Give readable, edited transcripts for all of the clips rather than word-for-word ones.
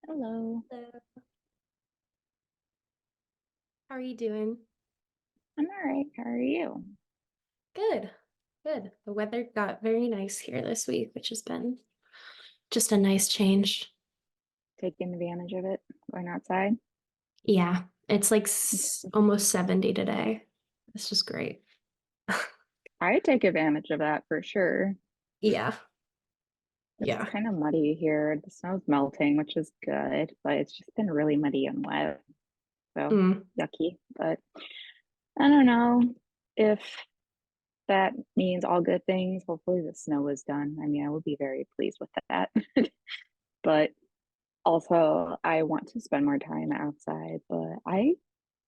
Hello. Hello. How are you doing? I'm all right. How are you? Good, good. The weather got very nice here this week, which has been just a nice change. Taking advantage of it, going outside. Yeah, it's like almost 70 today. It's just great. I take advantage of that for sure. Yeah, It's yeah. kind of muddy here. The snow's melting, which is good, but it's just been really muddy and wet. So Mm. yucky. But I don't know if that means all good things. Hopefully the snow is done. I mean, I would be very pleased with that. But also, I want to spend more time outside, but I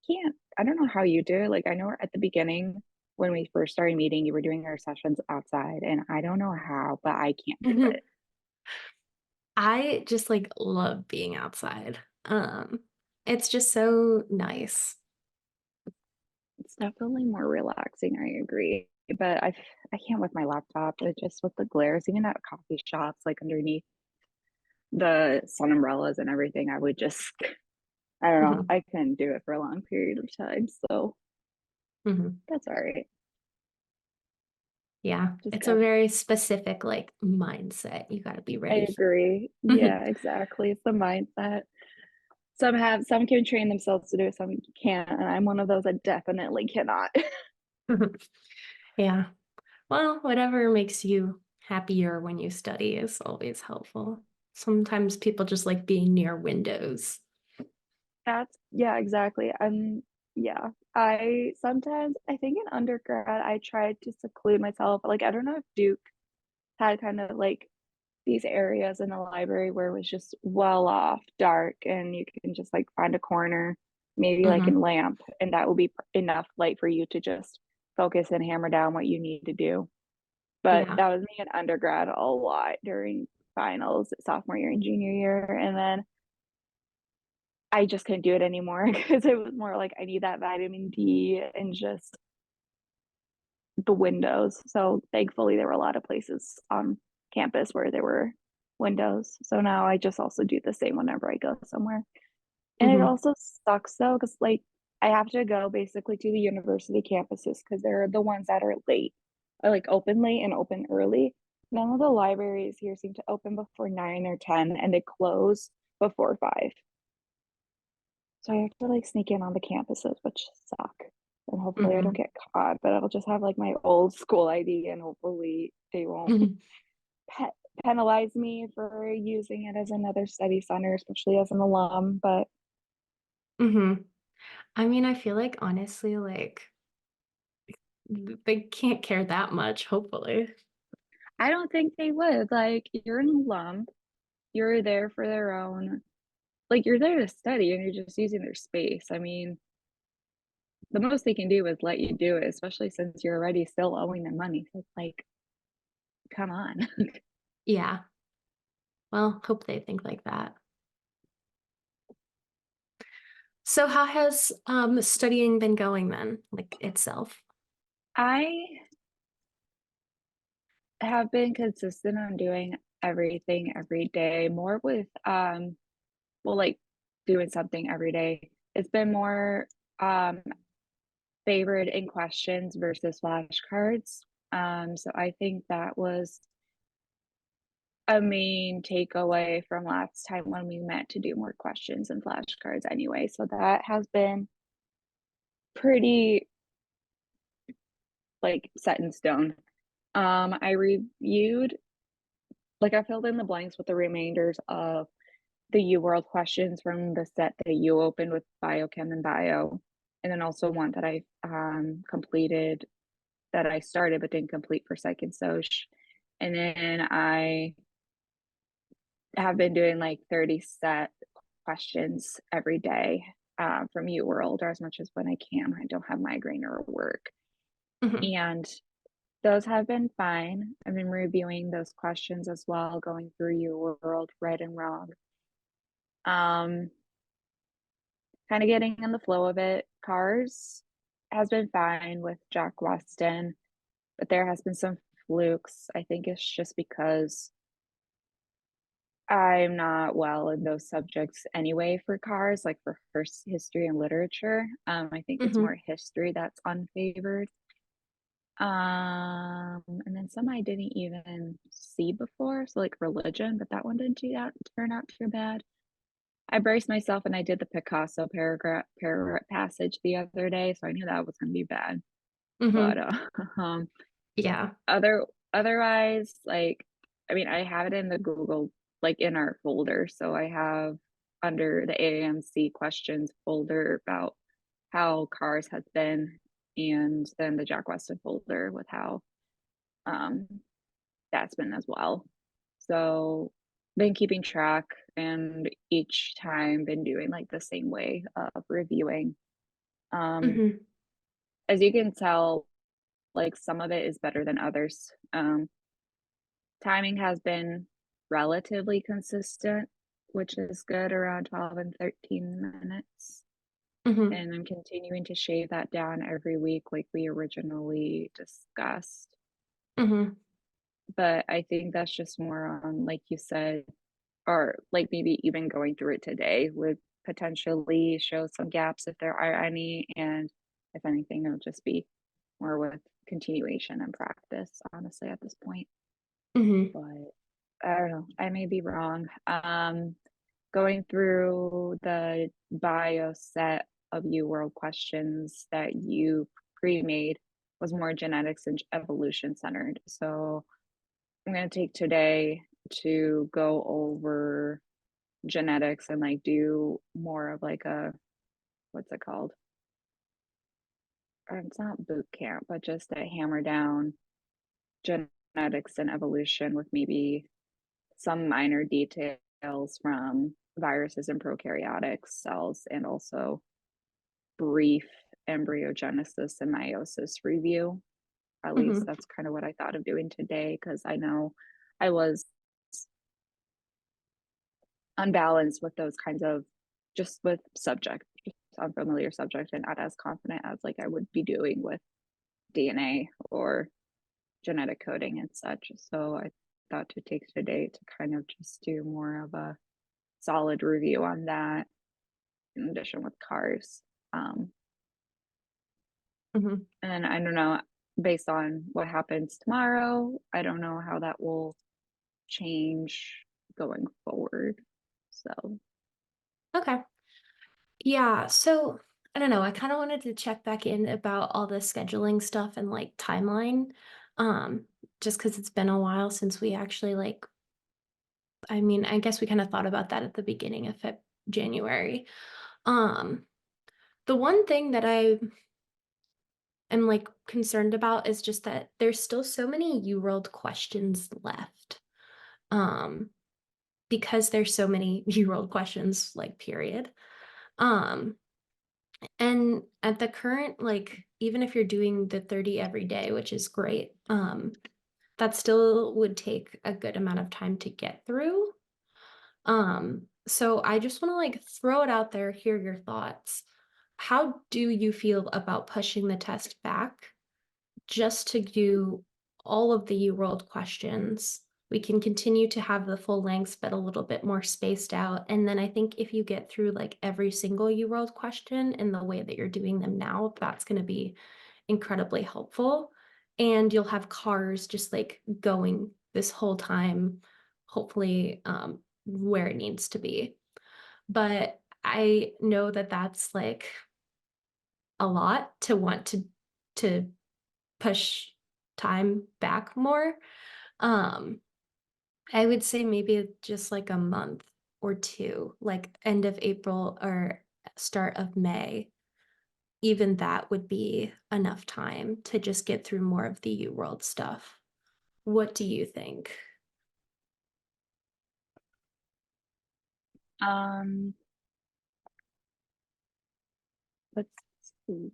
can't. I don't know how you do it. Like, I know at the beginning when we first started meeting, you were doing our sessions outside, and I don't know how, but I can't do it. I just like love being outside. It's just so nice. It's definitely more relaxing. I agree, but I can't with my laptop. It just with the glares, even at coffee shops, like underneath the sun umbrellas and everything, I would just. I don't know. Mhm, I couldn't do it for a long period of time, so mhm. that's all right. Yeah, Just it's a got very specific like mindset. You got to be I ready for. agree. Yeah, exactly. It's the mindset. Some can train themselves to do it, some can't, and I'm one of those that definitely cannot. Yeah. Well, whatever makes you happier when you study is always helpful. Sometimes people just like being near windows. That's yeah, exactly. Yeah. I sometimes I think in undergrad I tried to seclude myself. Like I don't know if Duke had kind of like these areas in the library where it was just well off, dark, and you can just like find a corner, maybe like in Hmm. lamp, and that will be enough light for you to just focus and hammer down what you need to do. But Yeah. that was me in undergrad a lot during finals, sophomore year and junior year. And then I just couldn't do it anymore because it was more like I need that vitamin D and just the windows. So thankfully, there were a lot of places on campus where there were windows. So now I just also do the same whenever I go somewhere. And it Hmm. also sucks though, because like I have to go basically to the university campuses because they're the ones that are late, or like open late and open early. None of the libraries here seem to open before 9 or 10, and they close before 5. So I have to like sneak in on the campuses, which suck. And hopefully I don't Hmm. get caught, but I'll just have like my old school ID and hopefully they won't Hmm. pe- penalize me for using it as another study center, especially as an alum. But Hmm. I mean, I feel like honestly, like they can't care that much, hopefully. I don't think they would. Like, you're an alum, you're there for their own, like, you're there to study and you're just using their space. I mean, the most they can do is let you do it, especially since you're already still owing them money. So it's like, come on. Yeah. Well, hope they think like that. So how has studying been going then, like itself? I have been consistent on doing everything every day, more with well, like doing something every day. It's been more um favored in questions versus flashcards. So I think that was a main takeaway from last time when we met to do more questions and flashcards anyway. So that has been pretty like set in stone. I reviewed, like I filled in the blanks with the remainders of the U World questions from the set that you opened with biochem and bio, and then also one that I completed that I started but didn't complete for psych and soc. And then I have been doing like 30 set questions every day from U World or as much as when I can. I don't have migraine or work. Hmm. And those have been fine. I've been reviewing those questions as well, going through U World, right and wrong. Um, Kind of getting in the flow of it. Cars has been fine with Jack Weston, but there has been some flukes. I think it's just because I'm not well in those subjects anyway for cars, like for first history and literature. I think it's Mhm. more history that's unfavored. And then some I didn't even see before, so like religion, but that one didn't turn out too bad. I braced myself and I did the Picasso paragraph passage the other day, so I knew that was gonna be bad. But Mhm. um Yeah. otherwise, like I mean, I have it in the Google like in our folder. So I have under the AAMC questions folder about how cars have been, and then the Jack Weston folder with how um that's been as well. So been keeping track and each time been doing like the same way of reviewing. Um Mhm. as you can tell, like some of it is better than others. Timing has been relatively consistent, which is good, around 12 and 13 minutes. Mhm. And I'm continuing to shave that down every week like we originally discussed. Mhm. But I think that's just more on, like you said, or like maybe even going through it today would potentially show some gaps if there are any. And if anything, it'll just be more with continuation and practice, honestly, at this point. Mhm. But I don't know. I may be wrong. Going through the bio set of UWorld questions that you pre-made was more genetics and evolution centered. So I'm going to take today to go over genetics and like do more of like a, what's it called? Or it's not boot camp, but just a hammer down genetics and evolution with maybe some minor details from viruses and prokaryotic cells, and also brief embryogenesis and meiosis review. At least Mhm. that's kind of what I thought of doing today because I know I was unbalanced with those kinds of just with subject, just unfamiliar subject, and not as confident as like I would be doing with DNA or genetic coding and such. So I thought to take today to kind of just do more of a solid review on that in addition with cars. Um, Mhm. and I don't know, based on what happens tomorrow, I don't know how that will change going forward. So, Okay. Yeah, so I don't know, I kind of wanted to check back in about all the scheduling stuff and like timeline. Um, just because it's been a while since we actually like I mean, I guess we kind of thought about that at the beginning of January. Um, the one thing that I am like concerned about is just that there's still so many UWorld questions left. Um, because there's so many UWorld questions, like period. Um, And at the current, like, even if you're doing the 30 every day, which is great, that still would take a good amount of time to get through. So I just want to like throw it out there, hear your thoughts. How do you feel about pushing the test back just to do all of the U-World questions? We can continue to have the full lengths, but a little bit more spaced out. And then I think if you get through like every single U-World question in the way that you're doing them now, that's going to be incredibly helpful. And you'll have cars just like going this whole time, hopefully where it needs to be. But I know that that's like a lot to want to push time back more. Um, I would say maybe just like a month or 2, like end of April or start of May. Even that would be enough time to just get through more of the U World stuff. What do you think? um, let's see.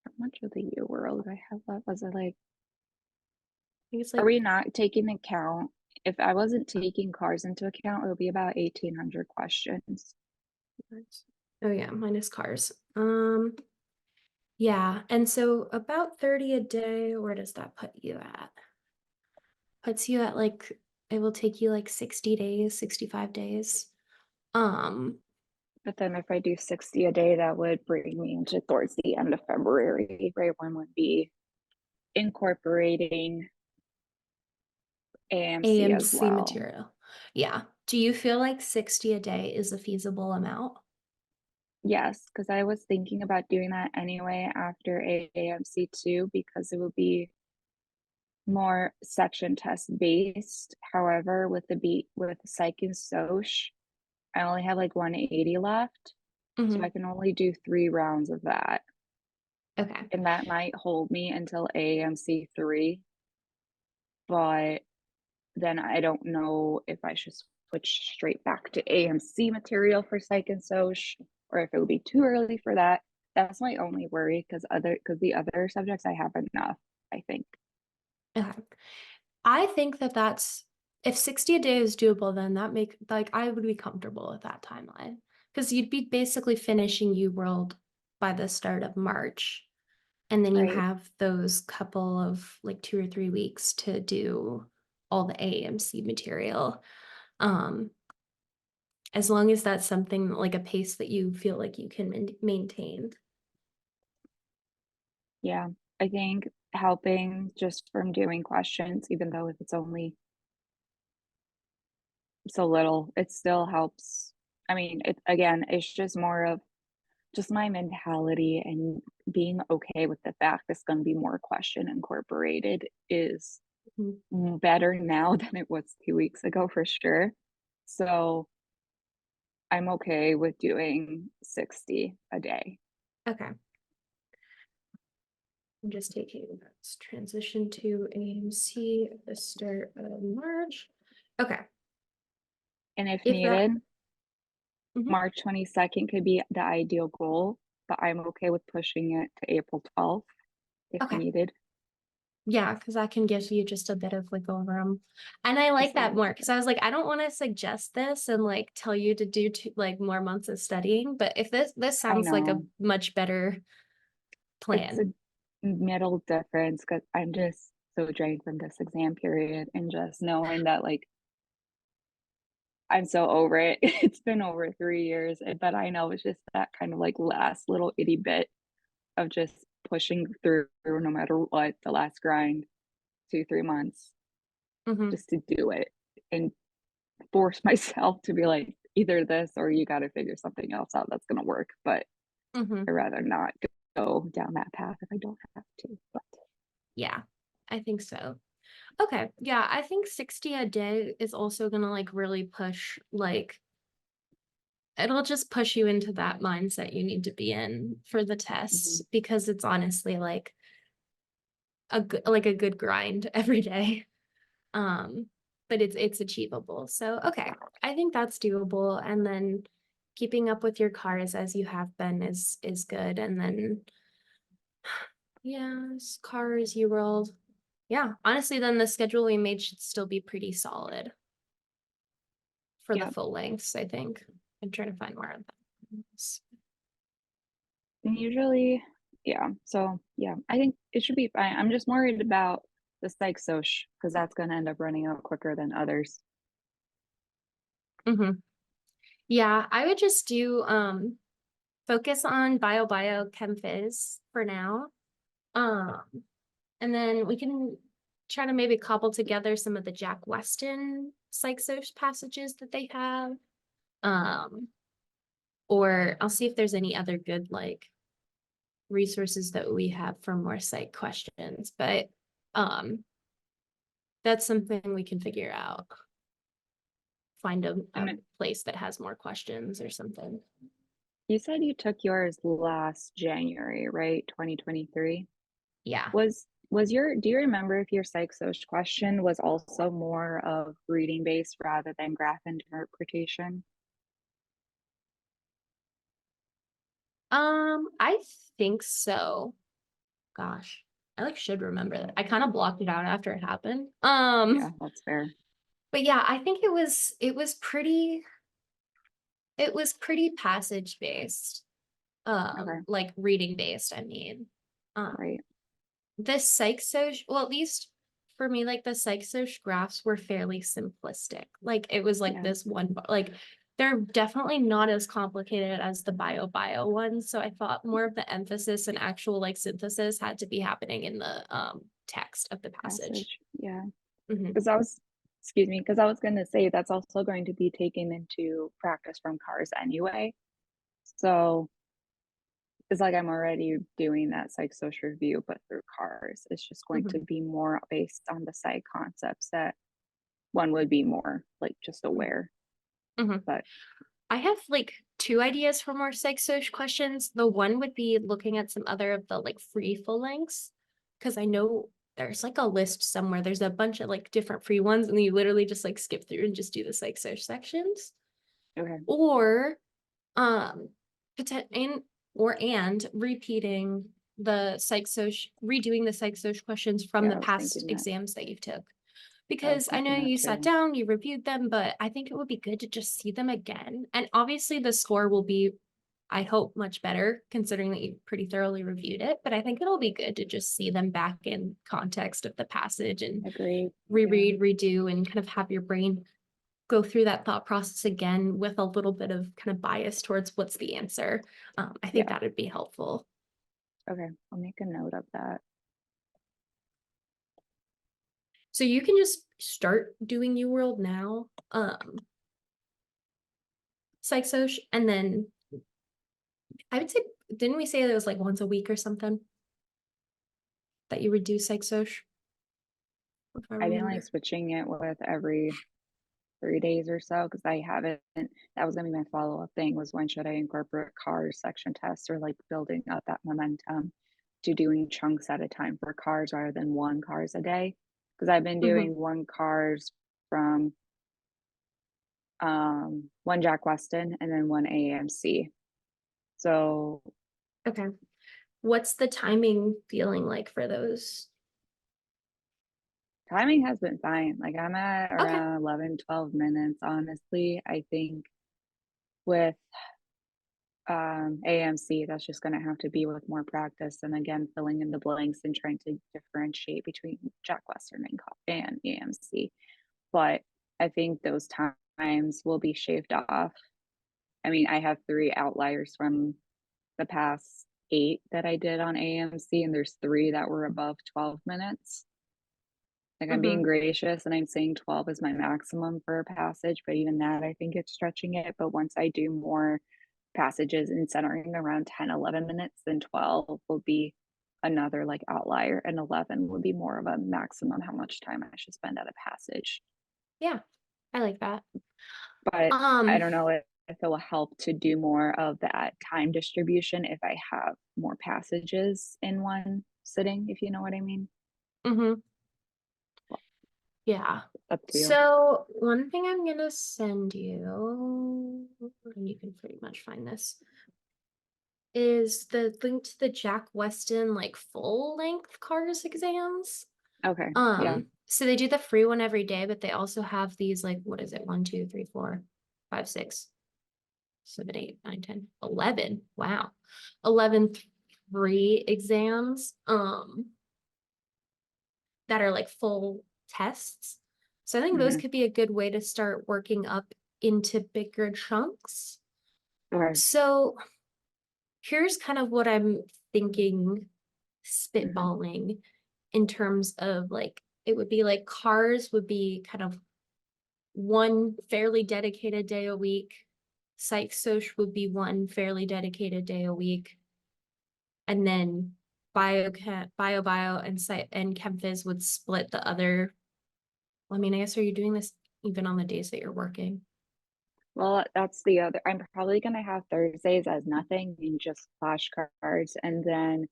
How much of the year world do I have left? Was it like, I think it's are like we not taking account? If I wasn't taking cars into account, it would be about 1,800 questions. oh yeah, minus cars. Yeah, and so about 30 a day, where does that put you at? Puts you at like It will take you like 60 days, 65 days. Um, But then if I do 60 a day, that would bring me into towards the end of February, right? When would be incorporating AMC as AMC well. material. Yeah. Do you feel like 60 a day is a feasible amount? Yes, because I was thinking about doing that anyway after AAMC too, because it would be more section test based. However, with the beat with psych and soc, I only have like 180 left. So I Mhm. can only do 3 rounds of that. Okay. And that might hold me until AAMC 3, but then I don't know if I should switch straight back to AMC material for psych and soc, or if it would be too early for that. That's my only worry because the other subjects I have enough, I think. Okay. I think that that's if 60 a day is doable, then that make like I would be comfortable with that timeline because you'd be basically finishing UWorld by the start of March, and then you Right. have those couple of like 2 or 3 weeks to do all the AMC material. Um, as long as that's something like a pace that you feel like you can maintain. Yeah. I think helping just from doing questions, even though if it's only so little, it still helps. I mean, it again, it's just more of just my mentality and being okay with the fact it's going to be more question incorporated is Mhm. better now than it was 2 weeks ago for sure. So I'm okay with doing 60 a day. Okay. I'm just taking this transition to AMC at the start of March. Okay. And if If that, needed, mhm, March 22nd could be the ideal goal, but I'm okay with pushing it to April 12th if okay. needed. Yeah, because that can give you just a bit of wiggle room. And I Just like a that little more bit. because I was like, I don't want to suggest this and like tell you to do like more months of studying, but if this I sounds like a know much better it's a plan. middle difference because I'm just so drained from this exam period and just knowing that like I'm so over it. It's been over 3 years, but I know it's just that kind of like last little itty bit of just pushing through no matter what, the last grind, 2, 3 months Hmm. just to do it and force myself to be like, either this or you got to figure something else out that's going to work. But Hmm. I'd rather not go down that path if I don't have to. But Yeah, I think so. Okay. Yeah, I think 60 a day is also gonna like really push like it'll just push you into that mindset you need to be in for the tests mhm. because it's honestly like a good grind every day. Um, but it's achievable. So okay, I think that's doable. And then keeping up with your cars as you have been is good. And then yeah, cars, you rolled. Yeah, honestly, then the schedule we made should still be pretty solid for the Yeah. full lengths, I think. I'm trying to find more of that. And usually, yeah. So yeah, I think it should be fine. I'm just worried about the psych soc because that's going to end up running out quicker than others. Hmm. Yeah, I would just do focus on chem phys for now. Um, and then we can try to maybe cobble together some of the Jack Weston psych soc passages that they have. Um, or I'll see if there's any other good like resources that we have for more psych questions. But um that's something we can figure out. Find a And place that has more questions or something. you said you took yours last January, right? 2023. Yeah. Was your do you remember if your psych soc question was also more of reading based rather than graph interpretation? I think so. Gosh, I like should remember that. I kind of blocked it out after it happened. Yeah, that's fair. But yeah, I think it was pretty passage based. Okay, Like reading based, I mean. right. This psych social, well, at least for me, like the psych-soc graphs were fairly simplistic. Like it was like Yeah, this one, like they're definitely not as complicated as the bio ones. So I thought more of the emphasis and actual like synthesis had to be happening in the text of the passage. passage. Yeah, Hmm. because because I was going to say that's also going to be taken into practice from cars anyway. So it's like I'm already doing that psych-social review, but through cars. It's just going Hmm. to be more based on the psych concepts that one would be more like just aware. Hmm. But I have like two ideas for more psych-soc questions. The one would be looking at some other of the like free full lengths, because I know there's like a list somewhere. There's a bunch of like different free ones, and you literally just like skip through and just do the psych-soc sections. okay, Or um and and repeating the psych-soc, redoing the psych-soc questions from yeah, the I was past thinking that. exams that you took. I was Because I know thinking that you sat too. down, you reviewed them, but I think it would be good to just see them again. And obviously, the score will be, I hope, much better considering that you pretty thoroughly reviewed it. But I think it'll be good to just see them back in context of the passage and Agreed. Yeah, reread, redo, and kind of have your brain go through that thought process again with a little bit of kind of bias towards what's the answer. I think yeah. that would be helpful. Okay, I'll make a note of that. So you can just start doing UWorld now, psych-soc, and then I would say, didn't we say that it was like once a week or something that you would do psych-soc, if I I've been like remember? switching it with every 3 days or so because I haven't. That was gonna be my follow-up thing was when should I incorporate cars section tests or like building up that momentum to doing chunks at a time for cars rather than one cars a day. Because I've been Hmm. doing one cars from one Jack Weston and then one AMC. So Okay. What's the timing feeling like for those? timing has been fine. Like I'm at Okay. around 11, 12 minutes, honestly. I think with AMC, that's just going to have to be with more practice and again, filling in the blanks and trying to differentiate between Jack Western and AMC. But I think those times will be shaved off. I mean, I have three outliers from the past eight that I did on AMC, and there's three that were above 12 minutes. Like I'm being Hmm. gracious and I'm saying 12 is my maximum for a passage, but even that I think it's stretching it. But once I do more passages and centering around 10, 11 minutes, then 12 will be another like outlier, and 11 would be more of a maximum how much time I should spend at a passage. Yeah, I like that. But I Um, don't know if it will help to do more of that time distribution if I have more passages in one sitting, if you know what I mean. mhm. Yeah. Up to you. So one thing I'm gonna send you, and you can pretty much find this, is the link to the Jack Weston like full length cars exams. Okay. Yeah. So they do the free one every day, but they also have these like, what is it? 1, 2, 3, 4, 5, 6, 7, 8, 9, 10, 11. Wow. 11 free exams that are like full tests. So I think those Hmm. could be a good way to start working up into bigger chunks. Okay. So here's kind of what I'm thinking, Hmm. spitballing in terms of like, it would be like cars would be kind of one fairly dedicated day a week. Psych-soc would be one fairly dedicated day a week. And then bio and chem phys would split the other. Well, I mean, I guess, are you doing this even on the days that you're working? Well, that's the other. I'm probably gonna have Thursdays as nothing and just flashcards, and then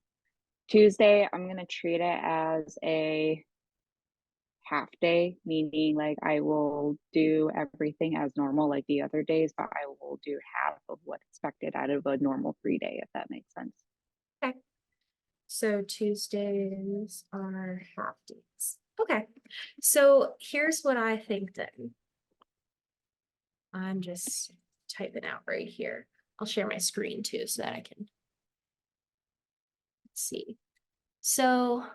Tuesday I'm gonna treat it as a half day, meaning like I will do everything as normal like the other days, but I will do half of what's expected out of a normal 3 day, if that makes sense. Okay. So Tuesdays are half days. Okay. So here's what I think then. I'm just typing out right here. I'll share my screen too so that I can see. So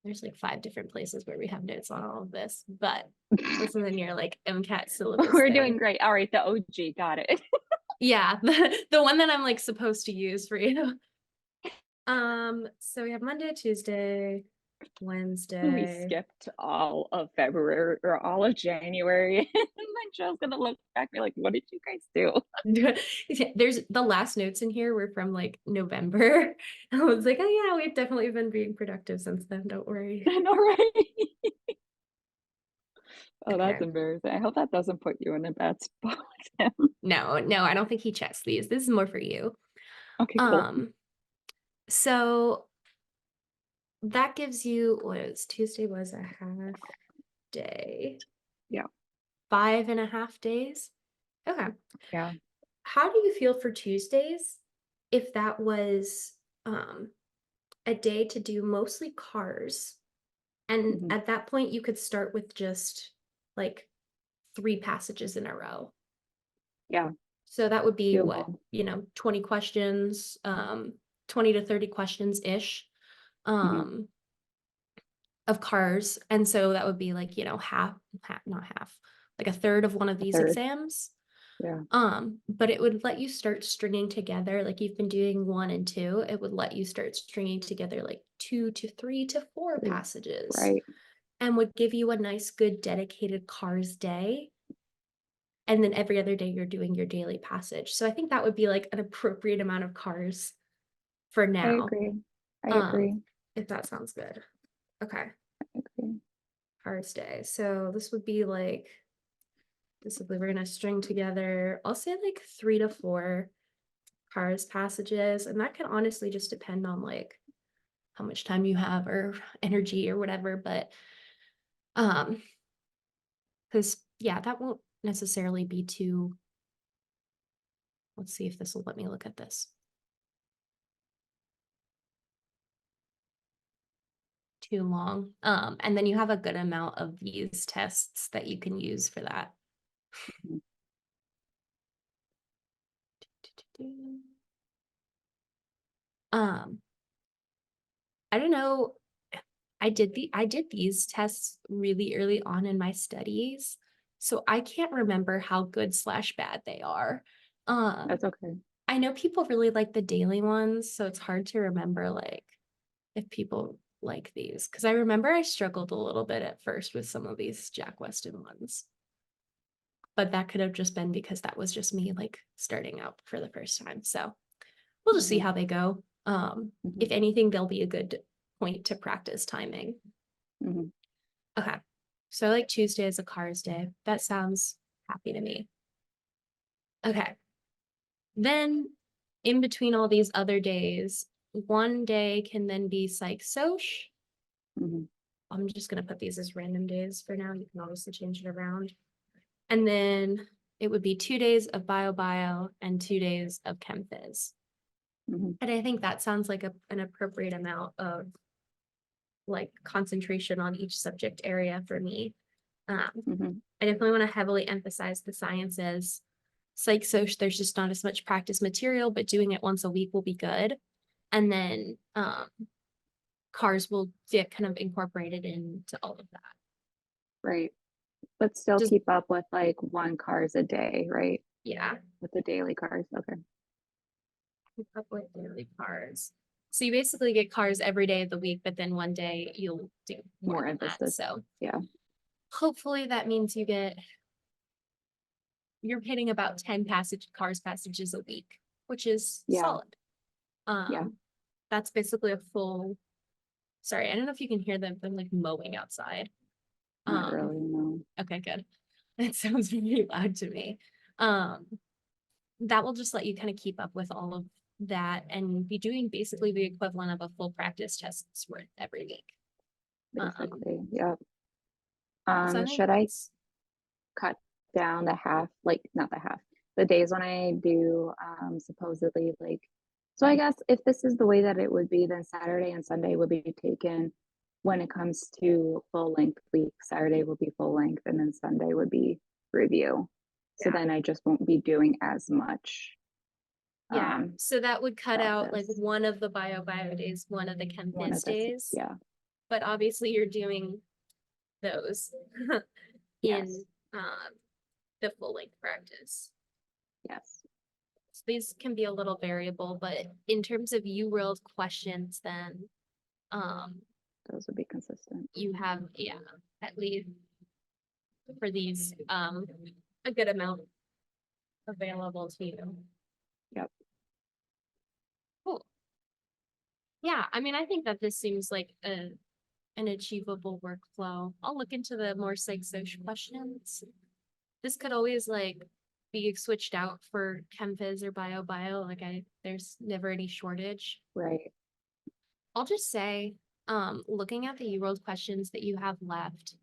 there's like 5 different places where we have notes on all of this, but this is in your like MCAT syllabus We're doing thing. great. All right, the OG, got it. Yeah, the one that I'm like supposed to use for you. So we have Monday, Tuesday, We Wednesday. skipped all of February or all of January. And then Joe's gonna look back and be like, what did you guys do? There's the last notes in here were from like November. I was like, oh yeah, we've definitely been being productive since then. Don't worry. I know, right? Oh, that's Okay. embarrassing. I hope that doesn't put you in a bad spot with him. No, no, I don't think he checks these. This is more for you. Okay, cool. Um, so that gives you what is Tuesday was a half day, Yeah, 5.5 days. Okay. yeah. How do you feel for Tuesdays if that was um a day to do mostly cars? And Hmm. at that point, you could start with just like 3 passages in a row. Yeah, So that would be what, doable. 20 questions, 20 to 30 questions ish, Hmm. um, of cars. And so that would be like, not half, like a third of one of A these third. exams. Yeah. But it would let you start stringing together, like you've been doing 1 and 2, it would let you start stringing together like 2 to 3 to 4 Three. passages Right. and would give you a nice, good, dedicated cars day. And then every other day you're doing your daily passage. So I think that would be like an appropriate amount of cars for I now. agree. I Um, agree. if that sounds good. Okay, I agree. cars day. So this would be like we're gonna string together, I'll say like 3 to 4 cars passages. And that can honestly just depend on like how much time you have or energy or whatever. But um, because yeah, that won't necessarily be too, let's see if this will let me look at this. Too long. And then you have a good amount of these tests that you can use for that. Mhm. Um, I don't know. I did these tests really early on in my studies, so I can't remember how good slash bad they are. Um, That's okay. I know people really like the daily ones, so it's hard to remember like if people like these because I remember I struggled a little bit at first with some of these Jack Weston ones. But that could have just been because that was just me like starting out for the first time. So we'll just see Hmm. how they go. Hmm. If anything, they'll be a good point to practice timing. Hmm. Okay. So like Tuesday is a cars day. That sounds happy to me. Okay. Then in between all these other days, one day can then be psych soc. Hmm. I'm just gonna put these as random days for now. You can obviously change it around. And then it would be 2 days of bio and 2 days of chem phys. Hmm. And I think that sounds like an appropriate amount of like concentration on each subject area for me. Hmm. I definitely want to heavily emphasize the sciences. Psych soc, there's just not as much practice material, but doing it once a week will be good. And then cars will get kind of incorporated into all of that. Right. But still Just keep up with like one cars a day, right? yeah, With the daily cars. Okay. keep up with daily cars. So you basically get cars every day of the week, but then one day you'll do more More than that. emphasis. So Yeah. hopefully that means you're hitting about 10 cars passages a week, which is Yeah. solid. Yeah. That's basically a full, sorry, I don't know if you can hear them like mowing outside. Not Um, really, no. okay, good. That sounds really loud to me. Um, that will just let you kind of keep up with all of that and be doing basically the equivalent of a full practice test worth every week. Um, Basically. Yeah. so I think Should I that's cut down the half, like not the half, the days when I do supposedly like, so I guess if this is the way that it would be, then Saturday and Sunday would be taken when it comes to full length week. Saturday will be full length and then Sunday would be review. So yeah. then I just won't be doing as much Yeah. So that would cut out like practice. one of the bio days, one of the chem One phys of this, days. yeah. but obviously you're doing those in Yes. the full length practice. Yes. So these can be a little variable, but in terms of UWorld questions, then Those would be consistent. you have, yeah, at least for these a good amount available to you. Yep. Cool. Yeah, I mean, I think that this seems like an achievable workflow. I'll look into the more psych-social questions. This could always like be switched out for chem phys or bio. Like there's never any shortage. Right. I'll just say, looking at the UWorld questions that you have left,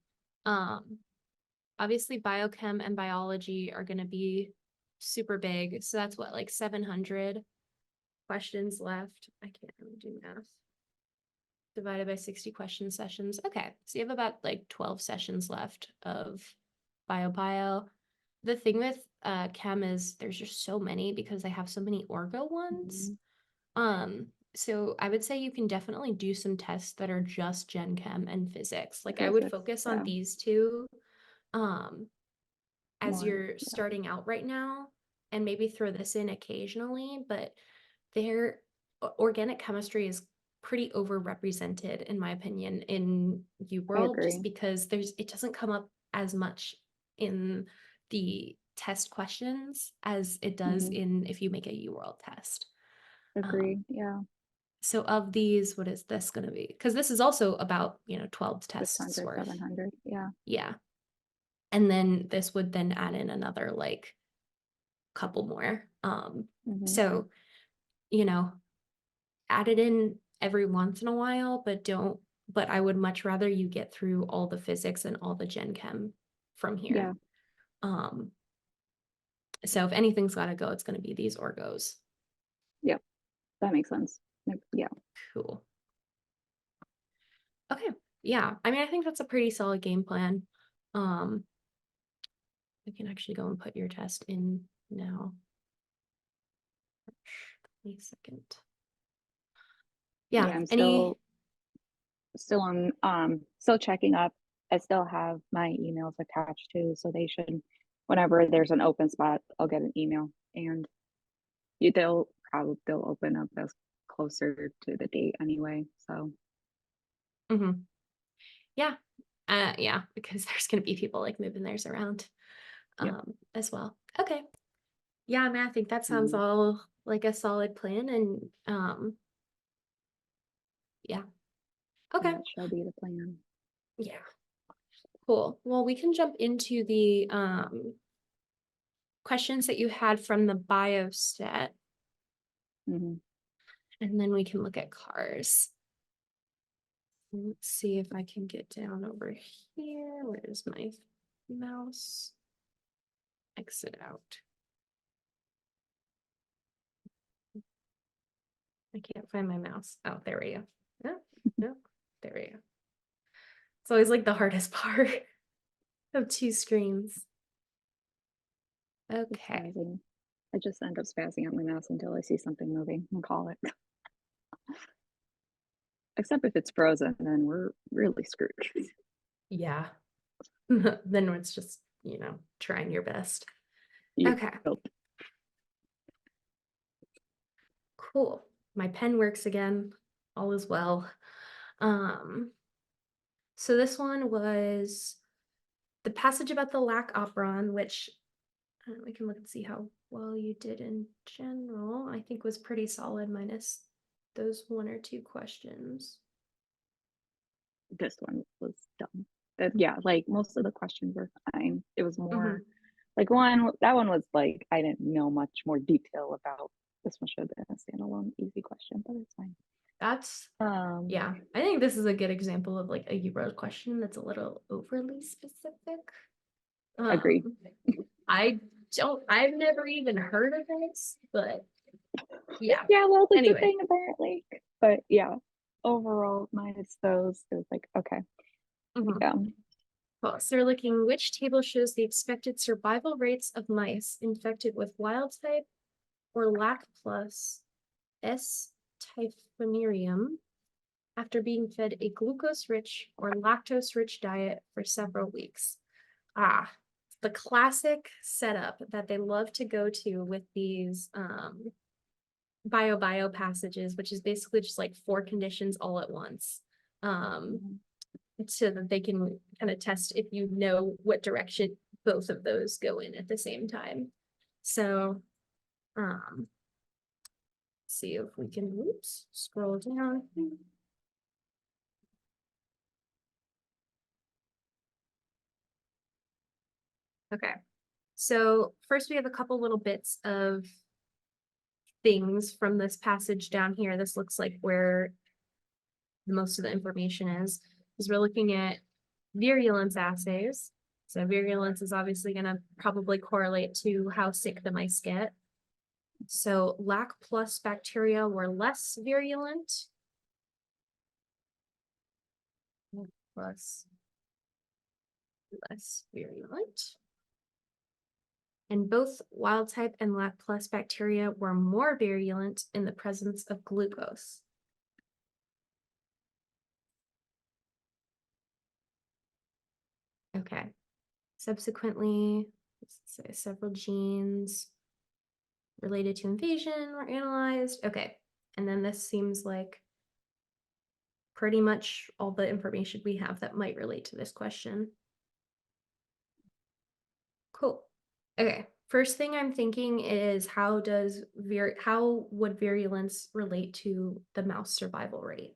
obviously biochem and biology are going to be super big. So that's what, like 700 questions left. I can't really do math. Divided by 60 question sessions. Okay, so you have about like 12 sessions left of bio. The thing with chem is there's just so many because they have so many orgo ones. So I would say you can definitely do some tests that are just gen chem and physics. Like I would Physics. focus on Yeah. these two as More. you're starting out right now, and maybe throw this in occasionally, but their organic chemistry is pretty overrepresented in my opinion in I UWorld, just agree. because it doesn't come up as much in the test questions as it does Hmm. in if you make a UWorld test. Agree. Yeah. So of these, what is this going to be? Because this is also about 12 tests 600, worth. 700. Yeah. Yeah. And then this would then add in another like couple more. Hmm. So, you know, add it in every once in a while, but I would much rather you get through all the physics and all the gen chem from Yeah. here. Um, so if anything's gotta go, it's gonna be these orgos. Yep. That makes sense. Like, yeah. Cool. Okay. Yeah. I mean, I think that's a pretty solid game plan. Um, we can actually go and put your test in now. Wait a second. Yeah. Yeah. I'm Any still checking up. I still have my emails attached to, so they should, whenever there's an open spot, I'll get an email, and they'll open up as closer to the date anyway. So mhm. Yeah. Yeah, because there's gonna be people like moving theirs around yep. as well. Okay. Yeah, I mean, I think that sounds Mm, all like a solid plan, and yeah. Okay. that shall be the plan. Yeah. Cool. Well, we can jump into the questions that you had from the bio set, Hmm. and then we can look at cars. Let's see if I can get down over here. Where's my mouse? Exit out. I can't find my mouse. Oh, there we go. No, no, there we go. It's always like the hardest part of two screens. Okay. Spazzing. I just end up spazzing out my mouse until I see something moving and call it. Except if it's frozen, then we're really screwed. Yeah. Then it's just, trying your best. You Okay. know, Cool. My pen works again. All is well. So this one was the passage about the lac operon, which we can look and see how well you did in general. I think was pretty solid, minus those one or two questions. this one was dumb. Yeah, like most of the questions were fine. It was more Mhm. like that one was like I didn't know much more detail about. This one should have been a standalone easy question, but it's fine. That's, Um, yeah, I think this is a good example of like a UWorld question that's a little overly specific. Agree. I've never even heard of this, but yeah. Yeah, well, that's the Anyway, thing apparently. But yeah, overall, minus those, it was like okay, mhm. yeah, Cool. So they're looking, which table shows the expected survival rates of mice infected with wild type or lac plus S. typhonurium after being fed a glucose-rich or lactose-rich diet for several weeks. Ah, the classic setup that they love to go to with these bio passages, which is basically just like 4 conditions all at once. So that they can kind of test if you know what direction both of those go in at the same time. So, see if we can, scroll down. Okay, so first we have a couple little bits of things from this passage down here. This looks like where most of the information is we're looking at virulence assays. So virulence is obviously going to probably correlate to how sick the mice get. So lac plus bacteria were less virulent. Plus less virulent. And both wild type and lac plus bacteria were more virulent in the presence of glucose. Okay. Subsequently, several genes related to invasion were analyzed. Okay. And then this seems like pretty much all the information we have that might relate to this question. Cool. Okay. First thing I'm thinking is how would virulence relate to the mouse survival rate?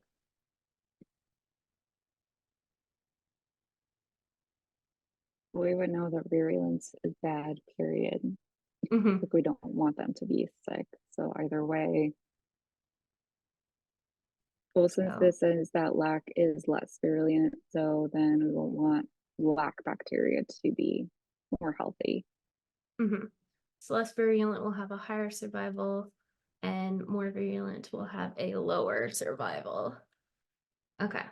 We would know that virulence is bad, period. Mm-hmm. Like we don't want them to be sick. So either way. Well, since this is that lac is less virulent, so then we will want lac bacteria to be more healthy. Mm-hmm. So less virulent will have a higher survival, and more virulent will have a lower survival. Okay.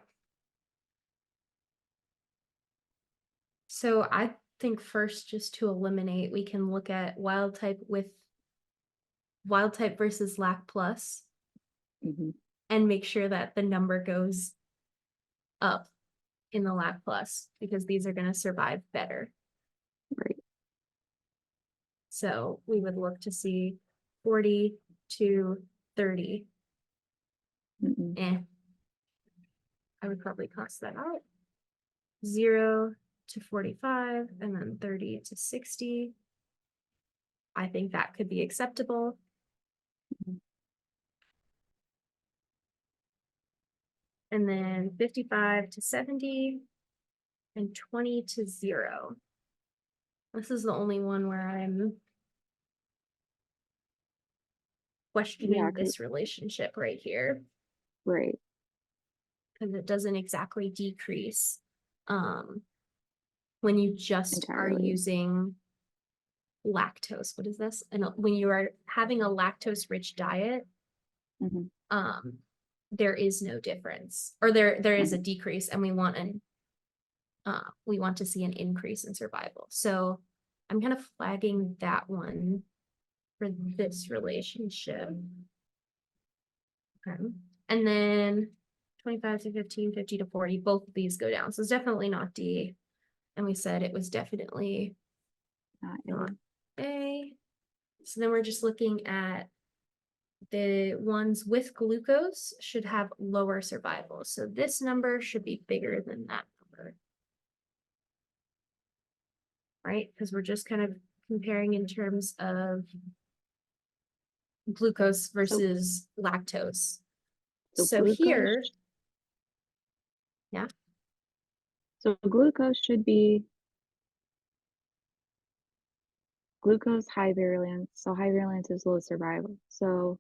So I think first, just to eliminate, we can look at wild type versus lac plus, and make sure that the number goes up in the lac plus because these are going to survive better. Right. So we would look to see 40 to 30. I would probably cross that out. 0 to 45 and then 30 to 60. I think that could be acceptable. And then 55 to 70 and 20 to 0. This is the only one where I'm questioning this relationship right here. Right. Because it doesn't exactly decrease when you just are using lactose. What is this? And when you are having a lactose-rich diet, there is no difference, or there is a decrease, and we want to see an increase in survival. So I'm kind of flagging that one for this relationship. Okay. And then 25 to 15, 50 to 40, both of these go down. So it's definitely not D. And we said it was definitely not A. So then we're just looking at the ones with glucose should have lower survival. So this number should be bigger than that number. Right? Because we're just kind of comparing in terms of glucose versus lactose. So here, yeah. So glucose should be glucose high virulence. So high virulence is low survival. So,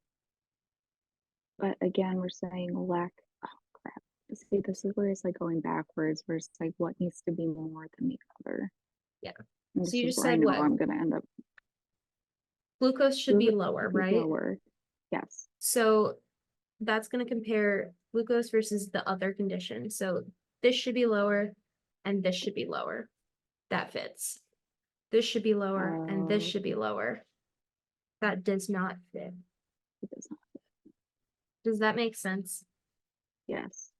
but again, we're saying lac. Oh crap! See, this is where it's like going backwards. Where it's like what needs to be more than the other. Yeah. And So you just said what? I'm gonna end up. Glucose should be lower, right? Lower. Yes. So that's going to compare glucose versus the other condition. So this should be lower and this should be lower. That fits. This should be lower and this should be lower. That does not fit. It does not fit. Does that make sense? Yes.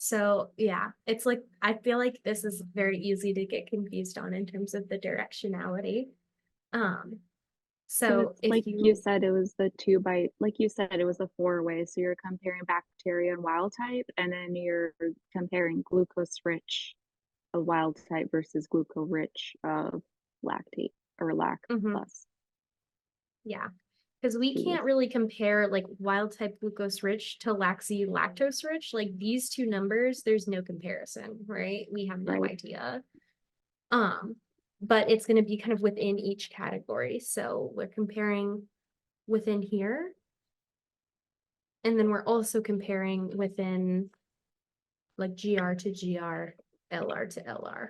So yeah, it's like I feel like this is very easy to get confused on in terms of the directionality. Um, So so it's if like you you said, it was the two by, like you said, it was a four-way. So you're comparing bacteria and wild type, and then you're comparing glucose rich of wild type versus glucose rich of lactate or lac mhm, plus yeah, because we disease. can't really compare like wild type glucose rich to laxy lactose rich. Like these two numbers, there's no comparison, right? We have no Right. idea. Um, but it's going to be kind of within each category. So we're comparing within here, and then we're also comparing within like GR to GR, LR to LR,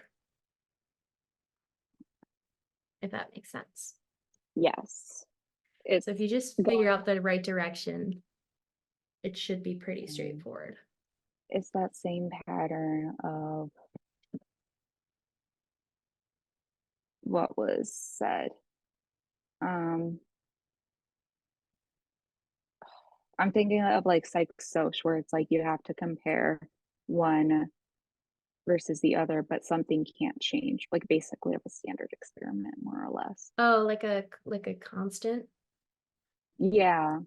if that makes sense. Yes. It's So if you just figure going, out the right direction, it should be pretty straightforward. it's that same pattern of what was said. Um, I'm thinking of like psych soc where it's like you have to compare one versus the other, but something can't change. Like basically of a standard experiment, more or less. Oh, like a constant. Yeah,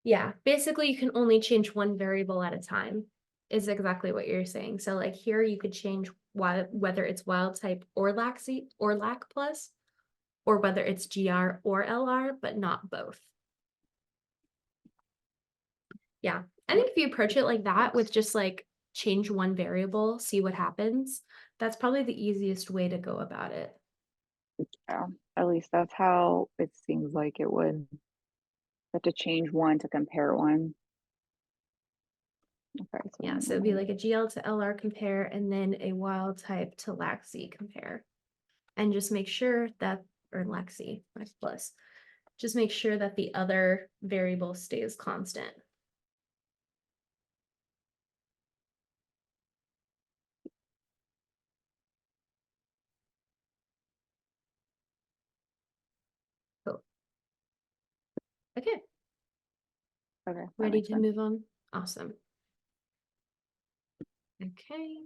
Yeah, basically you can only change one variable at a time is exactly what you're saying. So like here you could change whether it's wild type or laxy or lac plus, or whether it's GR or LR, but not both. Yeah. I think if you approach it like that with just like change one variable, see what happens, that's probably the easiest way to go about it. yeah. At least that's how it seems like it would. Have to change one to compare one. Okay, so Yeah, then so it'd be like a GL to LR compare and then a wild type to laxy compare. And just make sure that, or laxy, nice plus, just make sure that the other variable stays constant. Cool. Okay, okay, that ready makes to sense. move on? Awesome. Okay,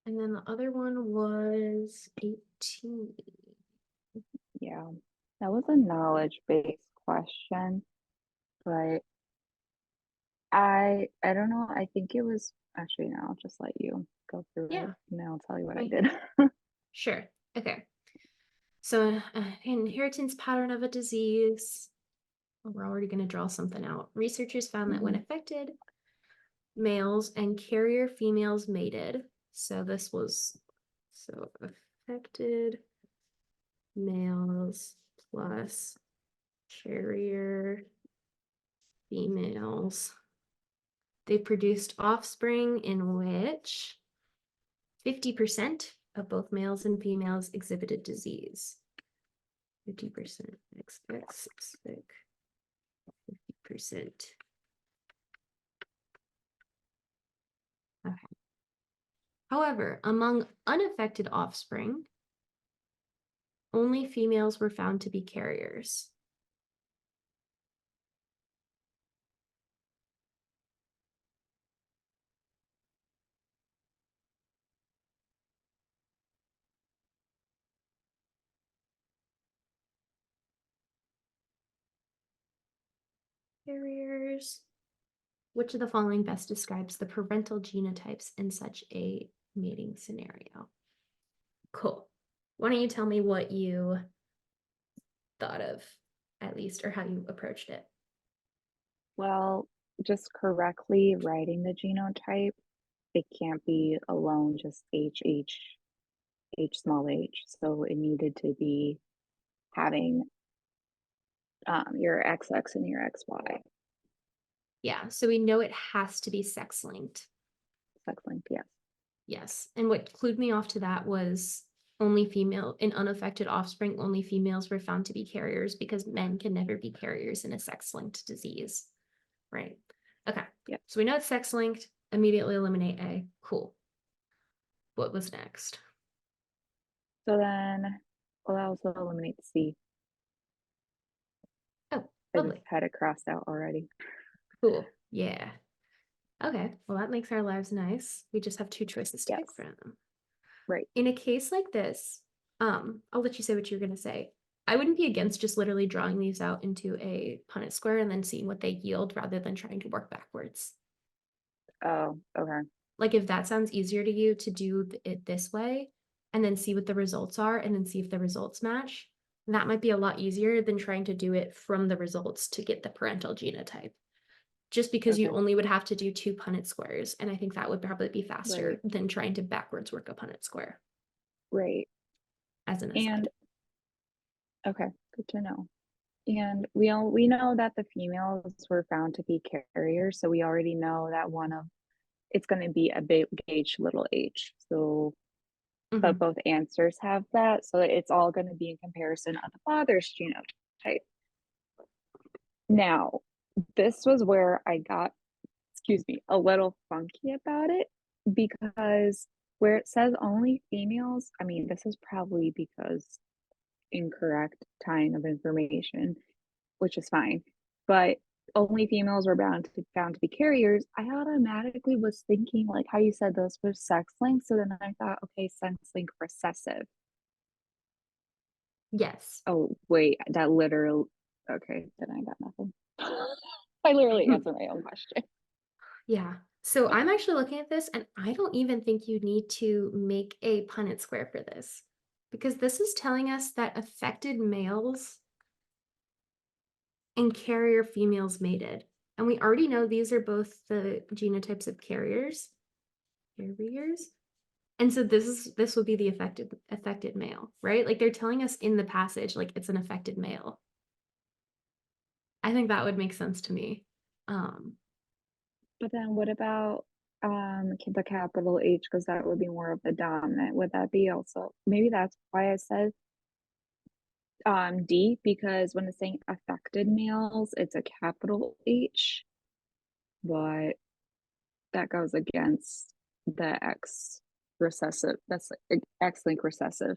and then the other one was 18. Yeah, that was a knowledge-based question, but I don't know. I think it was actually no. I'll just let you go through Yeah, it, and then I'll tell you what I right. did. Sure. Okay. So, inheritance pattern of a disease. Well, we're already going to draw something out. Researchers found that when Mhm. affected males and carrier females mated, so this was so affected males plus carrier females, they produced offspring in which 50% of both males and females exhibited disease. 50% XX sick, 50%. Okay. However, among unaffected offspring, only females were found to be carriers. Carriers. Which of the following best describes the parental genotypes in such a mating scenario? Cool. Why don't you tell me what you thought of, at least, or how you approached it? Well, just correctly writing the genotype, it can't be alone just H small h. So it needed to be having your XX and your XY. Yeah, so we know it has to be sex linked. Sex linked, yes. Yes. And what clued me off to that was only female in unaffected offspring, only females were found to be carriers because men can never be carriers in a sex linked disease. Right. Okay. Yep. So we know it's sex linked, immediately eliminate A. Cool. What was next? So then, well, that also eliminates C. Oh, I just lovely. had it crossed out already. Cool. Yeah. Okay, well, that makes our lives nice. We just have two choices to pick Yes, from. right. In a case like this, I'll let you say what you're gonna say. I wouldn't be against just literally drawing these out into a Punnett square and then seeing what they yield rather than trying to work backwards. Oh, okay. Like, if that sounds easier to you to do it this way and then see what the results are and then see if the results match, that might be a lot easier than trying to do it from the results to get the parental genotype. Just because you Okay. only would have to do 2 Punnett squares, and I think that would probably be Right. faster than trying to backwards work a Punnett square, Right. as an And aside. okay, good to know. And we know that the females were found to be carriers, so we already know that one of it's going to be a big H, little h. So, but Mhm. both answers have that, so it's all going to be in comparison of the father's genotype. Now, this was where I got, excuse me, a little funky about it because where it says only females, I mean, this is probably because incorrect tying of information, which is fine. But only females were found to be carriers. I automatically was thinking like how you said those were sex linked. So then I thought, okay, sex link recessive. Yes. Oh wait, that literal okay, then I got nothing. I literally answered my own question. Yeah. So I'm actually looking at this, and I don't even think you need to make a Punnett square for this, because this is telling us that affected males and carrier females mated. And we already know these are both the genotypes of carriers. Carriers. And so this will be the affected male, right? Like they're telling us in the passage, like it's an affected male. I think that would make sense to me. Um, But then what about the capital H because that would be more of the dominant. Would that be also maybe that's why I said D because when it's saying affected males, it's a capital H, but that goes against the X recessive. That's X link recessive.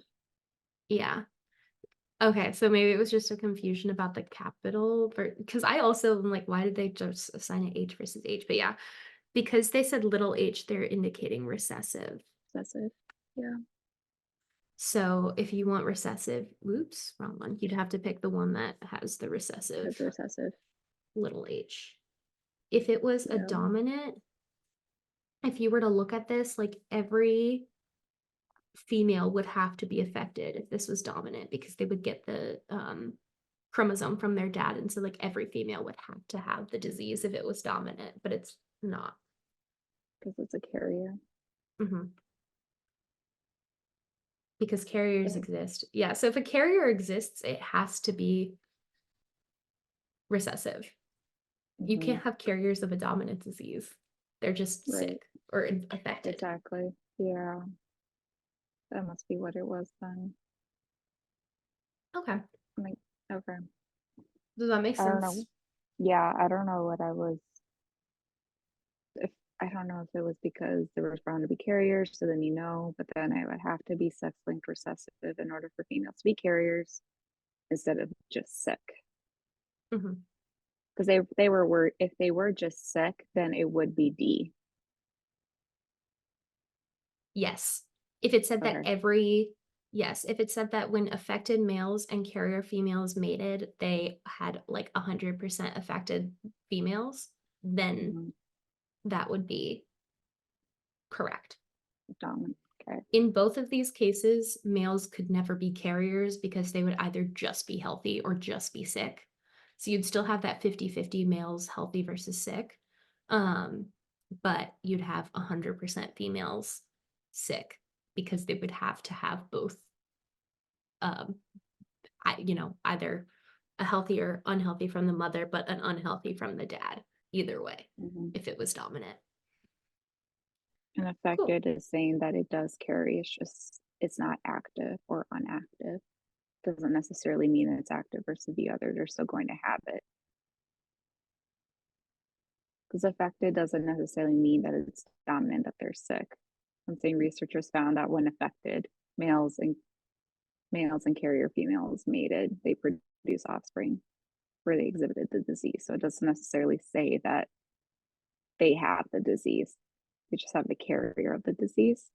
yeah. Okay, so maybe it was just a confusion about the capital, because I also am like, why did they just assign it H versus H? But yeah, because they said little h, they're indicating recessive. Recessive. Yeah, So if you want recessive, whoops, wrong one. You'd have to pick the one that has the that's recessive recessive. little h. If it was a Yeah. dominant, if you were to look at this, like every female would have to be affected if this was dominant because they would get the chromosome from their dad. And so like every female would have to have the disease if it was dominant, but it's not. Because it's a carrier. Mhm. Because carriers Okay. exist. Yeah. So if a carrier exists, it has to be recessive. You Hmm. can't have carriers of a dominant disease. They're just Right. sick or affected. Exactly. Yeah. That must be what it was then. Okay. Like, okay. Does that make I don't know. sense? Yeah, I don't know what I was if I don't know if it was because there was bound to be carriers, so then but then I would have to be sex linked recessive in order for females to be carriers instead of just sick. Mhm. Because they were if they were just sick, then it would be D. Yes. If it said that Okay. yes, if it said that when affected males and carrier females mated, they had like 100% affected females, then Hmm. that would be correct. Dominant. Okay. In both of these cases, males could never be carriers because they would either just be healthy or just be sick. So you'd still have that 50-50 males healthy versus sick. Um, but you'd have 100% females sick because they would have to have both, um, either a healthy or unhealthy from the mother, but an unhealthy from the dad, either way, Hmm. if it was dominant. And Cool. affected is saying that it does carry. It's just it's not active or unactive. Doesn't necessarily mean that it's active versus the other. They're still going to have it. Because affected doesn't necessarily mean that it's dominant that they're sick. I'm saying researchers found that when affected, males and males and carrier females mated, they produce offspring where they exhibited the disease. So it doesn't necessarily say that they have the disease. They just have the carrier of the disease.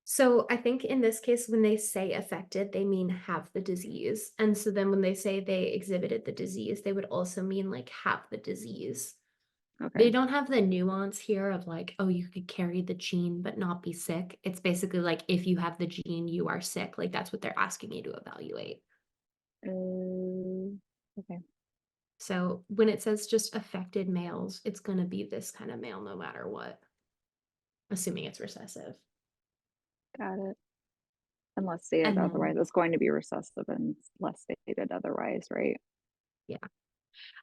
So I think in this case, when they say affected, they mean have the disease. And so then when they say they exhibited the disease, they would also mean like have the disease. They Okay. don't have the nuance here of like, oh, you could carry the gene but not be sick. It's basically like if you have the gene, you are sick. Like that's what they're asking you to evaluate. Okay. So when it says just affected males, it's going to be this kind of male no matter what, assuming it's recessive. Got it. Unless stated And otherwise, then, it's going to be recessive unless stated otherwise, right? yeah,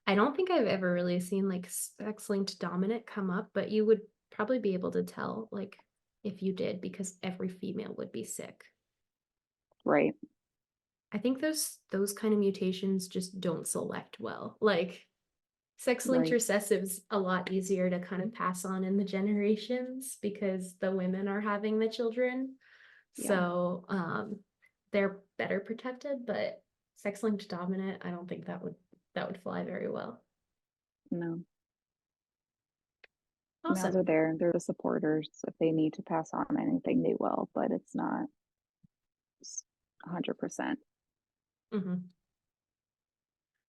I don't think I've ever really seen like sex-linked dominant come up, but you would probably be able to tell like if you did because every female would be sick. Right. I think those kind of mutations just don't select well. Like sex-linked Right. recessive's a lot easier to kind of pass on in the generations because the women are having the children. Yeah. So they're better protected, but sex-linked dominant, I don't think that would fly very well. No. Males are Awesome. there. They're the supporters. If they need to pass on anything, they will, but it's not 100%. Hmm.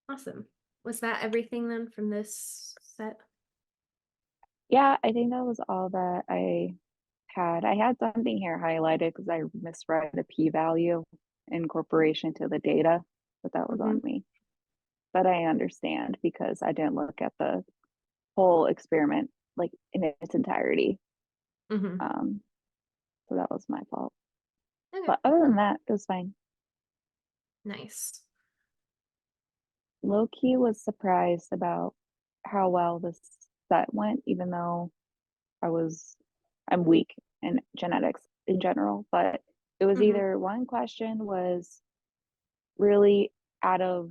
Awesome. Was that everything then from this set? Yeah, I think that was all that I had. I had something here highlighted because I misread a p-value incorporation to the data, but that was on Hmm. me. But I understand because I didn't look at the whole experiment like in its entirety. Hmm. Um, so that was my fault. Okay. But other than that, it was fine. Nice. Low key was surprised about how well this set went, even though I'm weak in genetics in general. But it was Hmm. either one question was really out of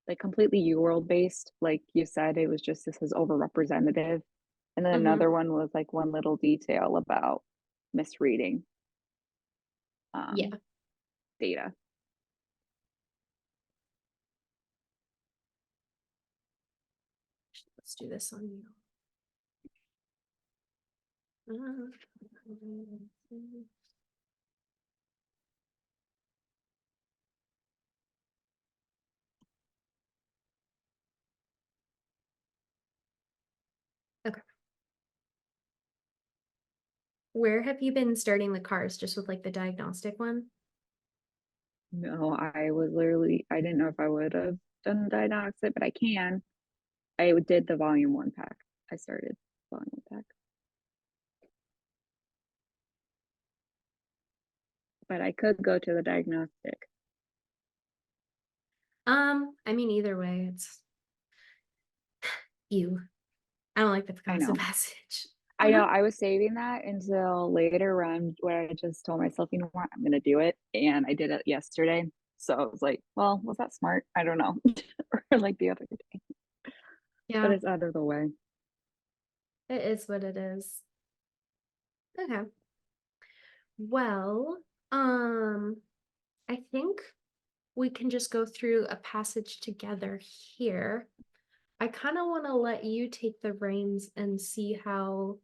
like completely U world based, like you said, it was just this is overrepresentative. And then Hmm. another one was like one little detail about misreading um, Yeah. data. Let's do this on you. Okay. Where have you been starting the cars? Just with like the diagnostic one? No, I was literally, I didn't know if I would have done the diagnostic, but I can. I did the volume one pack. I started volume one pack, but I could go to the diagnostic. I mean, either way, it's you. I don't like the I passive know. passage. I know I was saving that until later where I just told myself, you know what, I'm gonna do it. And I did it yesterday. So I was like, well, was that smart? I don't know. Or like the other day. But Yeah, it's out of the way. it is what it is. Okay. Well, I think we can just go through a passage together here. I kind of want to let you take the reins and see how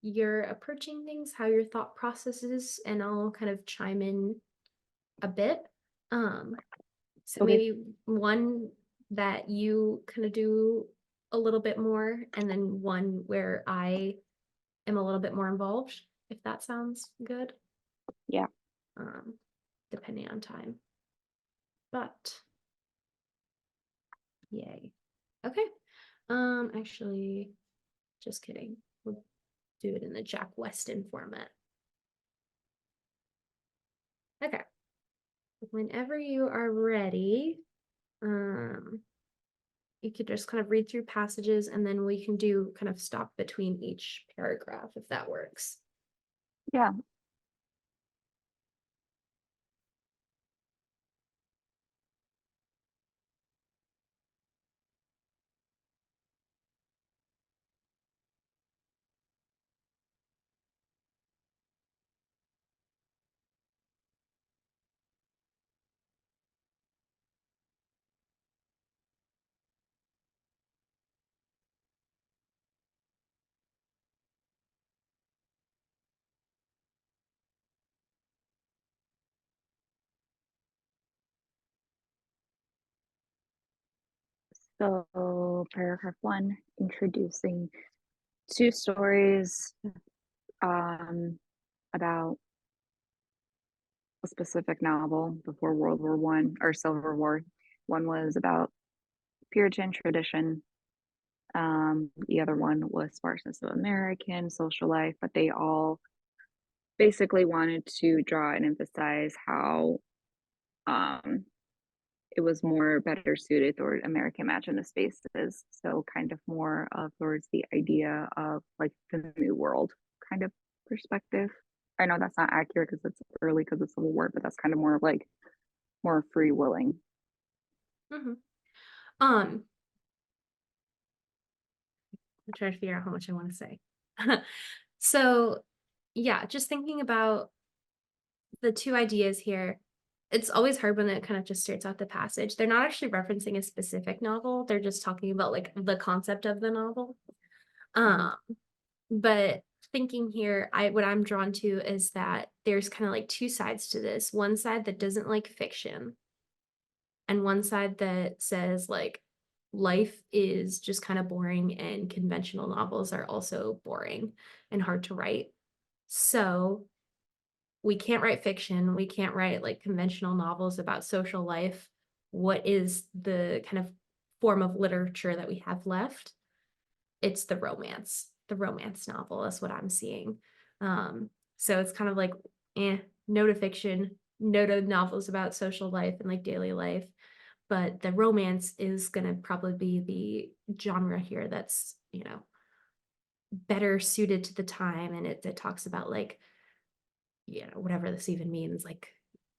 you're approaching things, how your thought process is, and I'll kind of chime in a bit. Um, so Okay. maybe one that you kind of do a little bit more, and then one where I am a little bit more involved, if that sounds good, Yeah. um, depending on time. But yay. Okay. Actually, just kidding. We'll do it in the Jack Weston format. Okay. Whenever you are ready, um, you could just kind of read through passages and then we can do kind of stop between each paragraph if that works. Yeah. So, paragraph one, introducing two stories um, about a specific novel before World War One or Civil War. One was about Puritan tradition. The other one was sparseness of American social life, but they all basically wanted to draw and emphasize how um, it was more better suited toward American imaginative spaces. So kind of more of towards the idea of like the new world kind of perspective. I know that's not accurate because it's early because of Civil War, but that's kind of more of like more free willing. Mhm. Um, I'm trying to figure out how much I want to say. So, yeah, just thinking about the two ideas here. It's always hard when it kind of just starts out the passage. They're not actually referencing a specific novel. They're just talking about like the concept of the novel. Mhm. Um, but thinking here, I what I'm drawn to is that there's kind of like two sides to this. One side that doesn't like fiction, and one side that says like life is just kind of boring and conventional novels are also boring and hard to write. So we can't write fiction, we can't write like conventional novels about social life. What is the kind of form of literature that we have left? It's the romance novel is what I'm seeing. So it's kind of like, no to fiction, no to novels about social life and like daily life. But the romance is gonna probably be the genre here that's, better suited to the time. And it talks about like, whatever this even means, like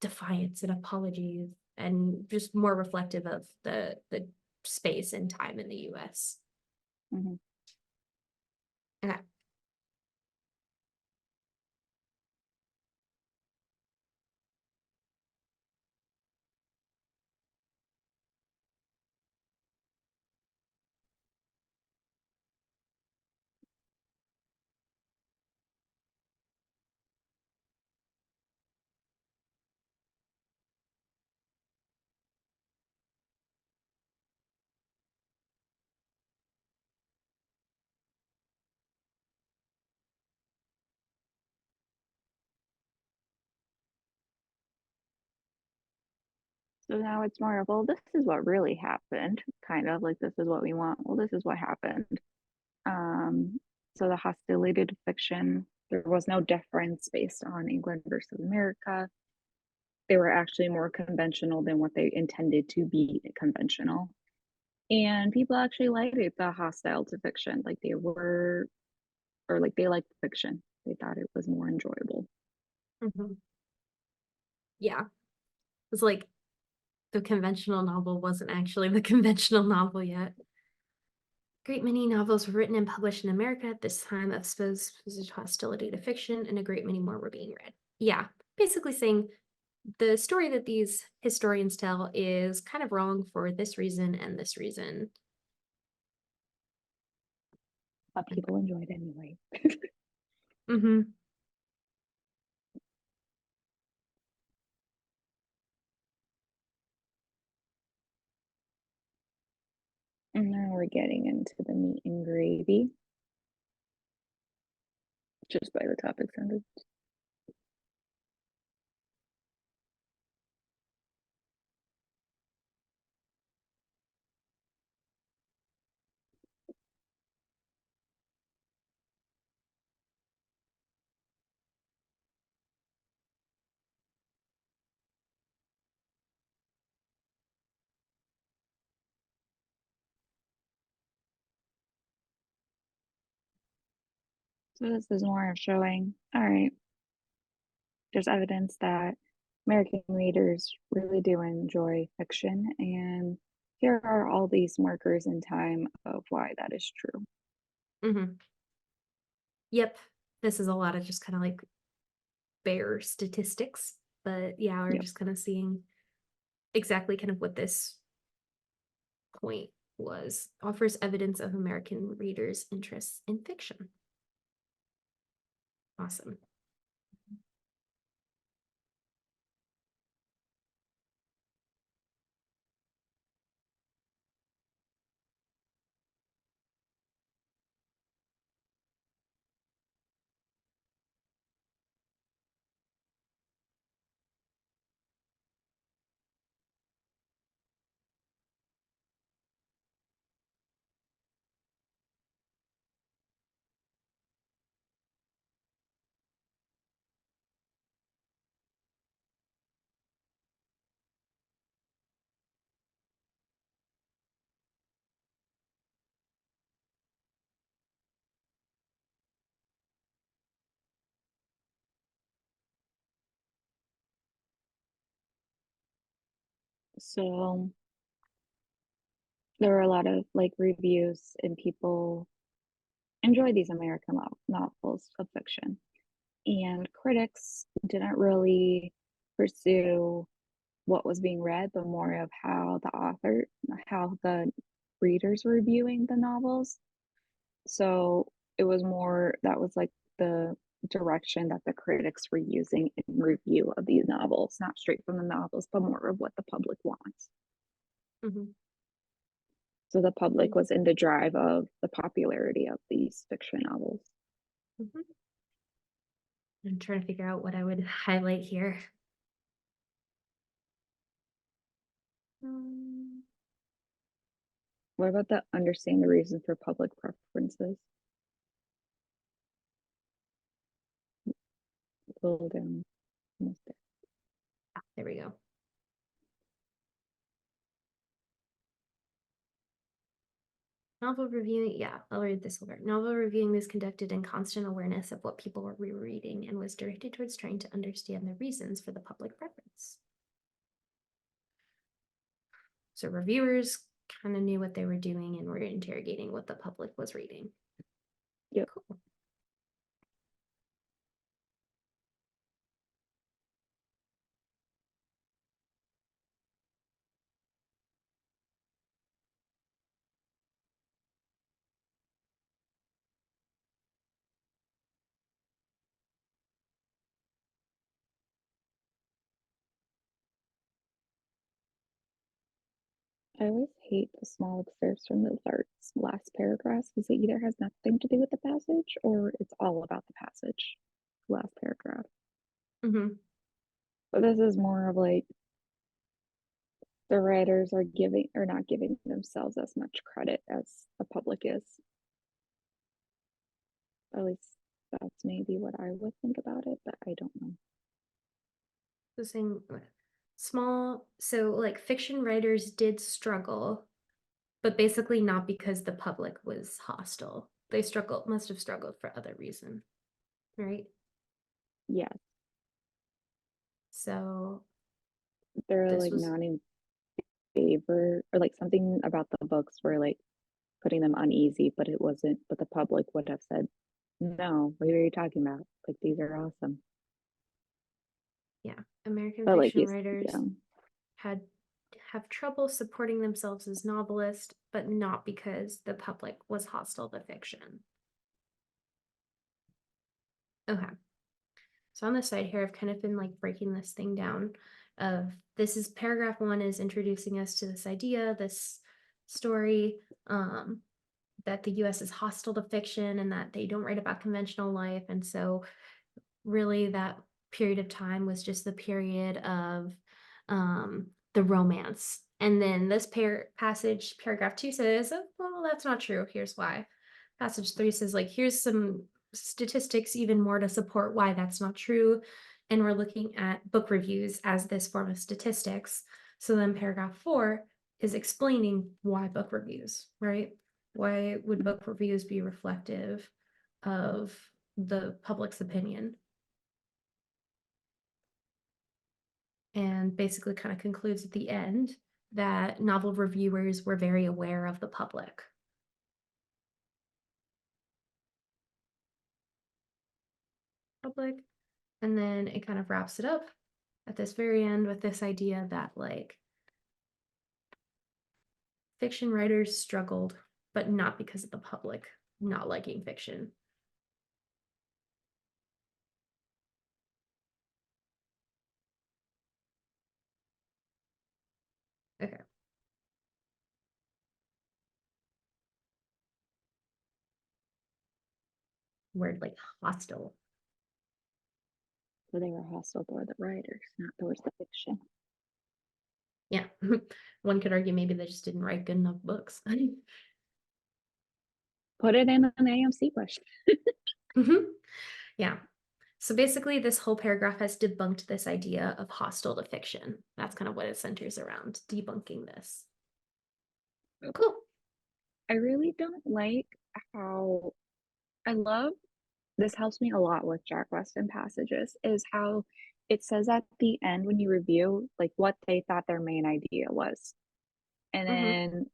defiance and apologies and just more reflective of the space and time in the US. Mhm. Okay. So now it's more of, well, this is what really happened, kind of like this is what we want. Well, this is what happened. Um, so the hostility to fiction, there was no difference based on England versus America. They were actually more conventional than what they intended to be conventional. And people actually liked it, the hostile to fiction. Like they were, or like they liked fiction. They thought it was more enjoyable. Mhm. Yeah. It's like the conventional novel wasn't actually the conventional novel yet. Great many novels were written and published in America at this time of supposed hostility to fiction, and a great many more were being read. Yeah, basically saying the story that these historians tell is kind of wrong for this reason and this reason. But people enjoyed it anyway. Mm-hmm. And now we're getting into the meat and gravy, just by the topic sentence. So this is more of showing, all right, there's evidence that American readers really do enjoy fiction, and here are all these markers in time of why that is true. Mm-hmm. Yep. This is a lot of just kind of like bare statistics. But yeah, we're Yep. just kind of seeing exactly kind of what this point was. Offers evidence of American readers' interests in fiction. Awesome. So there were a lot of like reviews and people enjoy these American novels of fiction. And critics didn't really pursue what was being read, but more of how the readers were viewing the novels. So it was more that was like the direction that the critics were using in review of these novels, not straight from the novels, but more of what the public wants. Mm-hmm. So the public was in the drive of the popularity of these fiction novels. Mm-hmm. I'm trying to figure out what I would highlight here. What about the understand the reason for public preferences? Pull down. There we go. Novel reviewing, yeah, I'll read this over. Novel reviewing was conducted in constant awareness of what people were rereading and was directed towards trying to understand the reasons for the public preference. So reviewers kind of knew what they were doing and were interrogating what the public was reading. Yep. Cool. I always hate the small excerpts from the last paragraphs because it either has nothing to do with the passage or it's all about the passage. Last paragraph. Mm-hmm. But this is more of like the writers are giving or not giving themselves as much credit as the public is. At least that's maybe what I would think about it, but I don't know. So saying small, so like fiction writers did struggle, but basically not because the public was hostile. They must have struggled for other reason, right? Yes, So they're this like was, not in favor or like something about the books were like putting them uneasy, but it wasn't. But the public would have said, "No, what are you talking about? Like these are awesome." yeah, American But like fiction you, writers yeah, had have trouble supporting themselves as novelists, but not because the public was hostile to fiction. Okay. So on the side here, I've kind of been like breaking this thing down of this is paragraph 1 is introducing us to this idea, this story, that the US is hostile to fiction and that they don't write about conventional life. And so really that period of time was just the period of the romance. And then this passage, paragraph 2 says, oh, well, that's not true. Here's why. Passage 3 says, like, here's some statistics even more to support why that's not true. And we're looking at book reviews as this form of statistics. So then paragraph 4 is explaining why book reviews, right? Why would book reviews be reflective of the public's opinion? And basically kind of concludes at the end that novel reviewers were very aware of the public. And then it kind of wraps it up at this very end with this idea that like fiction writers struggled, but not because of the public not liking fiction. Okay. Word like hostile. so they were hostile toward the writers, not towards the fiction. Yeah. One could argue maybe they just didn't write good enough books. Put it in an AMC question. Yeah. So basically, this whole paragraph has debunked this idea of hostile to fiction. That's kind of what it centers around, debunking this. Cool. I really don't like how I love this helps me a lot with Jack Weston passages is how it says at the end when you review, like, what they thought their main idea was. And Mhm. then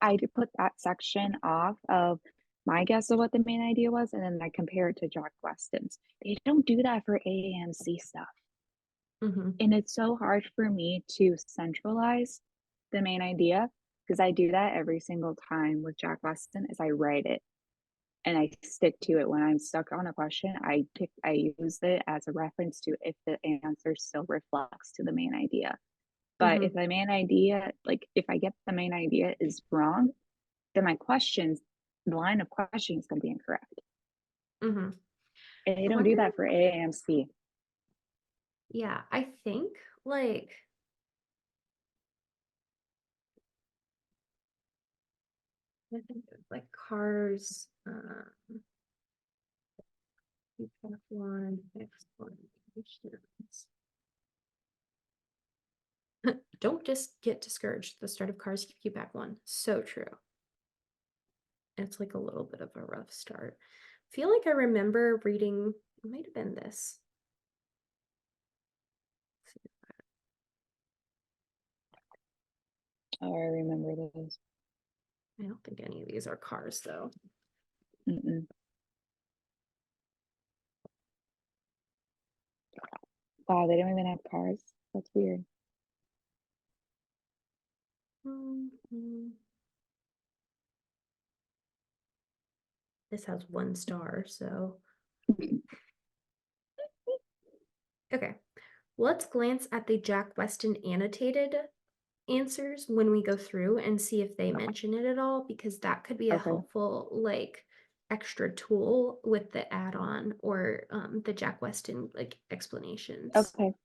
I did put that section off of my guess of what the main idea was, and then I compare it to Jack Weston's. They don't do that for AAMC stuff. Mhm. And it's so hard for me to centralize the main idea because I do that every single time with Jack Weston is I write it and I stick to it when I'm stuck on a question. I use it as a reference to if the answer still reflects to the main idea. But if Mhm. the main idea, like if I get the main idea is wrong, then my questions, the line of questioning is going to be incorrect. Mhm. And they I don't do wonder. that for AAMC. Yeah, I think like I think of, like cars, one explanations. Don't just get discouraged. The start of cars keep you back one. So true. It's like a little bit of a rough start. Feel like I remember reading, it might have been this. Oh, I remember those. I don't think any of these are cars though. Mm-mm. Wow, they don't even have cars. That's weird. Mhm. This has 1 star, so okay. Let's glance at the Jack Weston annotated answers when we go through and see if they mention it at all, because that could be a Okay. helpful like extra tool with the add-on or the Jack Weston like explanations. Okay.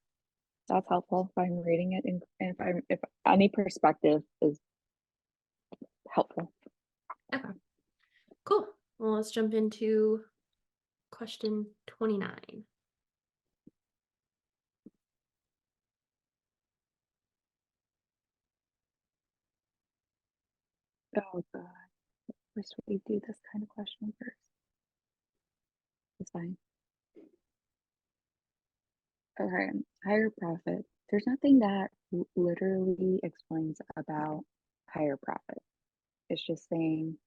That's helpful if I'm reading it and if any perspective is helpful. Okay, cool. Well, let's jump into question 29. Oh god. First we do this kind of question first. It's fine. Okay. Higher profit. There's nothing that literally explains about higher profit. It's just saying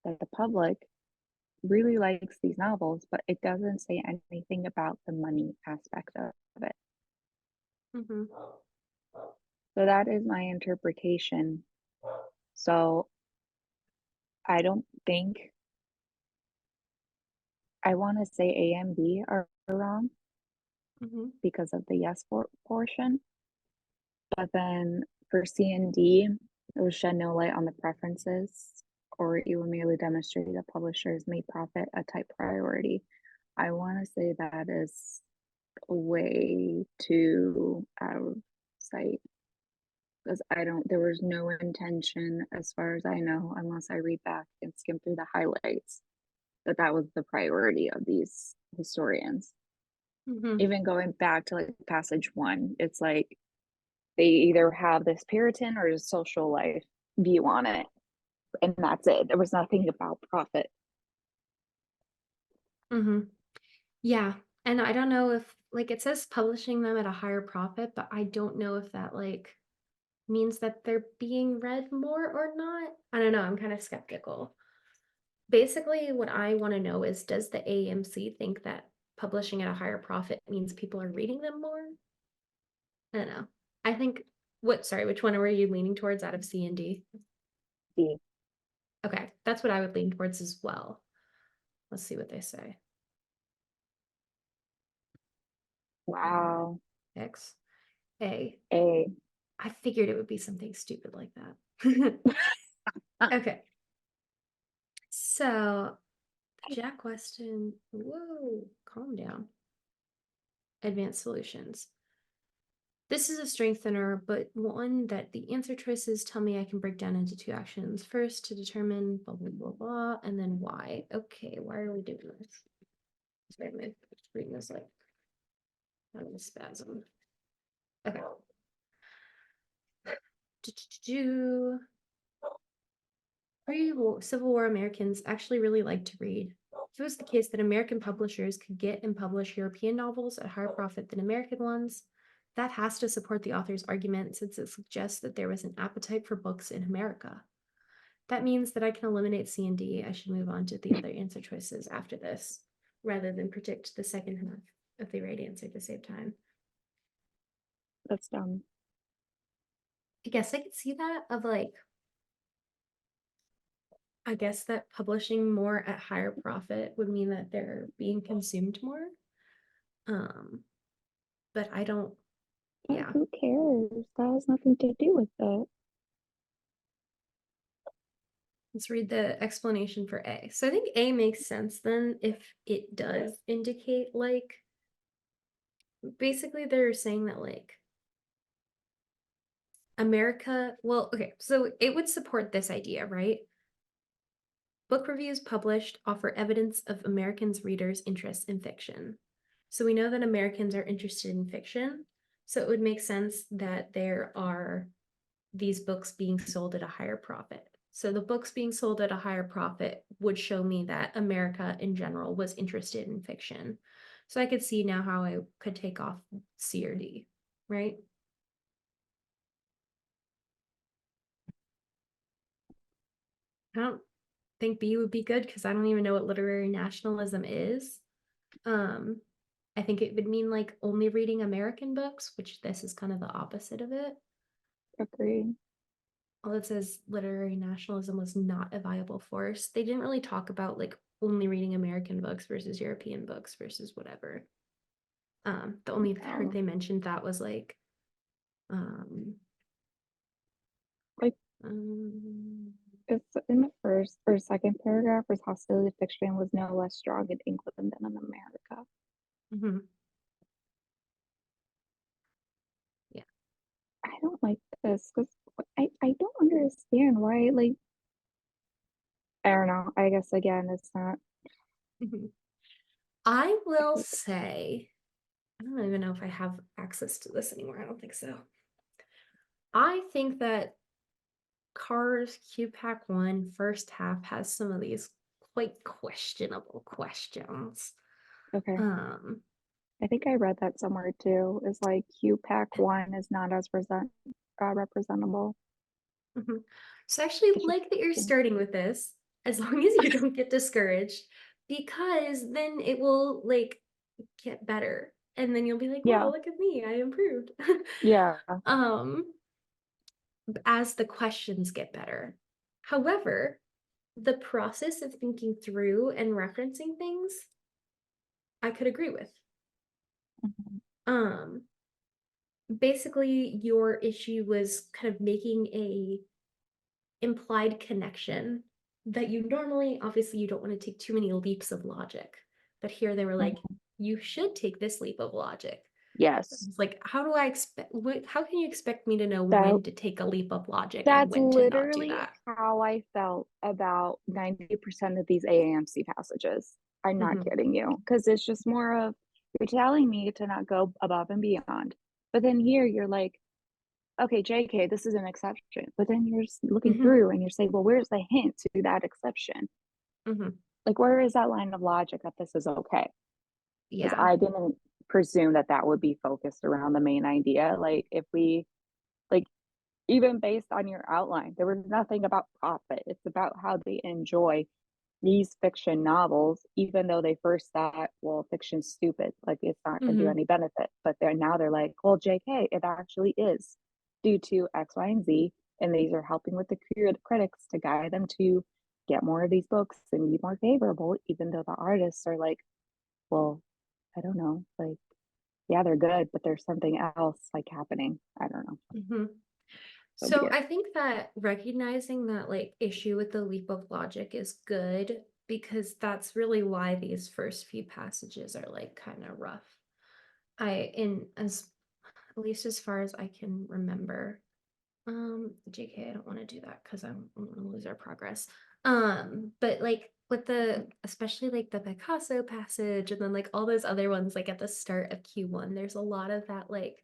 that the public really likes these novels, but it doesn't say anything about the money aspect of it. Mm-hmm. So that is my interpretation. So I don't think I want to say A and B are wrong Mm-hmm. because of the yes portion. But then for C and D, it was shed no light on the preferences, or it would merely demonstrate that publishers made profit a type priority. I want to say that is way too out of sight because I don't, there was no intention, as far as I know, unless I read back and skim through the highlights, that that was the priority of these historians. Mm-hmm. Even going back to like passage one, it's like they either have this Puritan or social life view on it, and that's it. There was nothing about profit. Mm-hmm. Yeah. And I don't know if like it says publishing them at a higher profit, but I don't know if that like means that they're being read more or not. I don't know. I'm kind of skeptical. Basically, what I want to know is does the AMC think that publishing at a higher profit means people are reading them more? I don't know. I think sorry, which one were you leaning towards out of C and D? D. Okay, that's what I would lean towards as well. Let's see what they say. Wow. X, A. A. I figured it would be something stupid like that. Okay, so Jack Weston, whoa, calm down. Advanced solutions. This is a strengthener, but one that the answer choices tell me I can break down into 2 actions. First, to determine blah, blah, blah, blah, and then why. Okay, why are we doing this? Sorry, my screen is like having a spasm. Okay. Pre-Civil War Americans actually really liked to read. If it was the case that American publishers could get and publish European novels at higher profit than American ones, that has to support the author's argument since it suggests that there was an appetite for books in America. That means that I can eliminate C and D. I should move on to the other answer choices after this, rather than predict the second half of the right answer at the same time. That's dumb. I guess I could see that of like, I guess that publishing more at higher profit would mean that they're being consumed more. But I don't, But yeah. who cares? That has nothing to do with it. Let's read the explanation for A. So I think A makes sense then if it does indicate like, basically they're saying that like America, well, okay, so it would support this idea, right? Book reviews published offer evidence of Americans' readers' interest in fiction. So we know that Americans are interested in fiction. So it would make sense that there are these books being sold at a higher profit. So the books being sold at a higher profit would show me that America in general was interested in fiction. So I could see now how I could take off C or D, right? I don't think B would be good because I don't even know what literary nationalism is. I think it would mean like only reading American books, which this is kind of the opposite of it. Agreed. All it says literary nationalism was not a viable force. They didn't really talk about like only reading American books versus European books versus whatever. The only part they mentioned that was like Like, um, it's in the first or second paragraph, where hostility to fiction was no less strong in England than in America. mhm. Yeah. I don't like this because I don't understand why, like, I don't know. I guess again, it's not. Mhm. I will say, I don't even know if I have access to this anymore. I don't think so. I think that Cars Q Pack 1 first half has some of these quite questionable questions. Okay. Um, I think I read that somewhere too. Is like Q Pack 1 is not as representable. mhm. So I actually Which is like that you're interesting. starting with this, as long as you don't get discouraged, because then it will like get better. And then you'll be like, wow, Yeah. look at me, I improved. Yeah. um, as the questions get better. However, the process of thinking through and referencing things, I could agree with. Mhm. Um, basically your issue was kind of making a implied connection that you normally, obviously you don't want to take too many leaps of logic, but here they were like, Mhm. you should take this leap of logic. Yes. It's like, how do I expect, how can you expect me to know That when to take a leap of logic and that's when to not do literally that? how I felt about 90% of these AAMC passages. I'm not Mm-hmm. kidding you. Because it's just more of, you're telling me to not go above and beyond. But then here you're like, okay, JK, this is an exception. But then you're just looking Mm-hmm. through and you're saying, well, where's the hint to that exception? Mm-hmm. Like, where is that line of logic that this is okay? Because Yeah. I didn't presume that that would be focused around the main idea. Like, if we, like, even based on your outline, there was nothing about profit. It's about how they enjoy these fiction novels, even though they first thought, well, fiction's stupid, like it's not going to do Mm-hmm. any benefit. But they're like, well, JK, it actually is due to X, Y, and Z. And these are helping with the critics to guide them to get more of these books and be more favorable, even though the artists are like, well, I don't know, like, yeah, they're good, but there's something else like happening. I don't know. Mm-hmm. So So weird. I think that recognizing that like issue with the leap of logic is good because that's really why these first few passages are like kind of rough. In as at least as far as I can remember. JK, I don't want to do that because I'm gonna lose our progress. But like with the especially like the Picasso passage and then like all those other ones like at the start of Q1, there's a lot of that like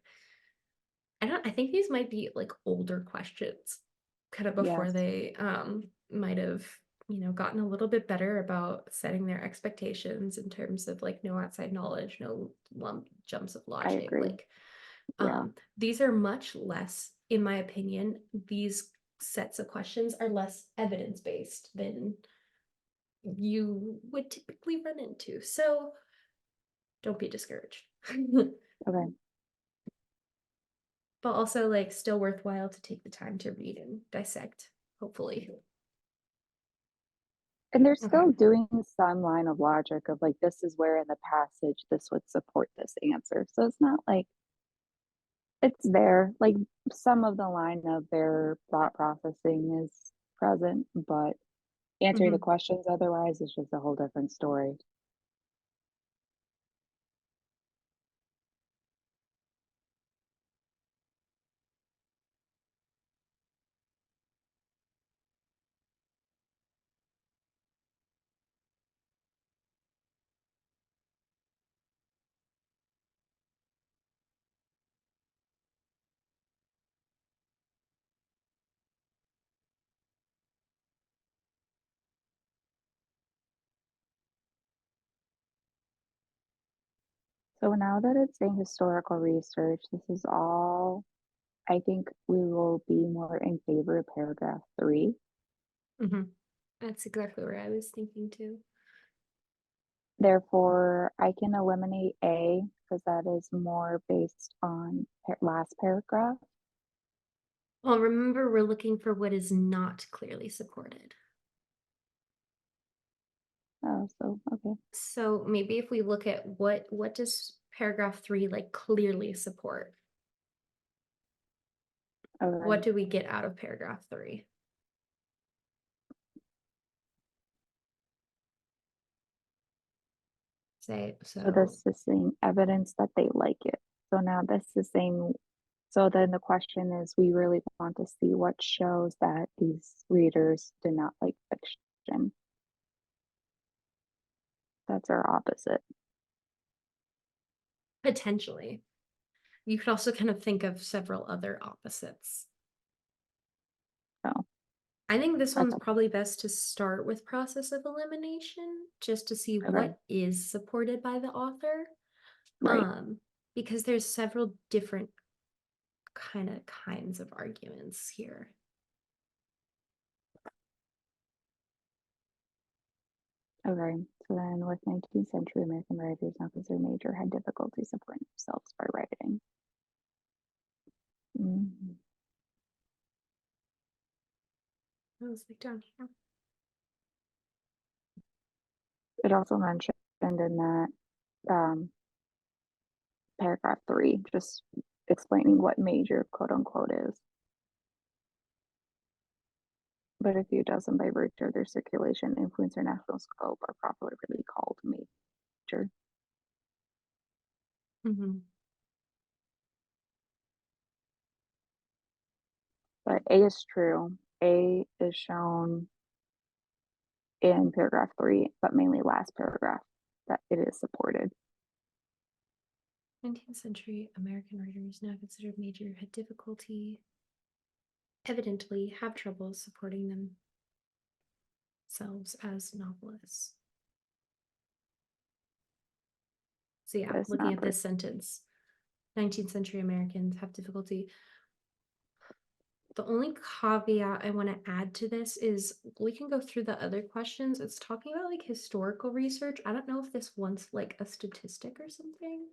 I think these might be like older questions kind of before Yes. they might have gotten a little bit better about setting their expectations in terms of like no outside knowledge, no lump jumps of I logic. agree. Like, Yeah. these are much less, in my opinion, these sets of questions are less evidence based than you would typically run into. So don't be discouraged. Okay. But also like still worthwhile to take the time to read and dissect, hopefully. And they're Okay. still doing some line of logic of like, this is where in the passage this would support this answer. So it's not like it's there. Like some of the line of their thought processing is present, but answering the Hmm. questions otherwise is just a whole different story. So now that it's saying historical research, this is all, I think we will be more in favor of paragraph 3. Hmm. That's exactly where I was thinking too. Therefore, I can eliminate A because that is more based on last paragraph. Well, remember, we're looking for what is not clearly supported. Oh, so okay. So maybe if we look at what does paragraph 3 like clearly support? What Okay. do we get out of paragraph 3? Say So so. this is saying evidence that they like it. So now this is saying, so then the question is, we really want to see what shows that these readers did not like fiction. That's our opposite. Potentially. You could also kind of think of several other opposites. So I think this one's that's probably best to start with process of elimination just to see okay. what is supported by the author. Right. Um, because there's several different kinds of arguments here. Okay. So then with 19th century American writers now considered major had difficulty supporting themselves by writing. Mhm. I was like down here. It also mentioned in that um, paragraph 3, just explaining what major quote unquote is. But a few dozen by virtue of their circulation, influence, or national scope are properly called major. Mm-hmm. But A is true. A is shown in paragraph 3, but mainly last paragraph that it is supported. 19th century American writers now considered major had difficulty, evidently have trouble supporting themselves as novelists. So yeah, This looking at number. this sentence, 19th century Americans have difficulty. The only caveat I want to add to this is we can go through the other questions. It's talking about like historical research. I don't know if this wants like a statistic or something.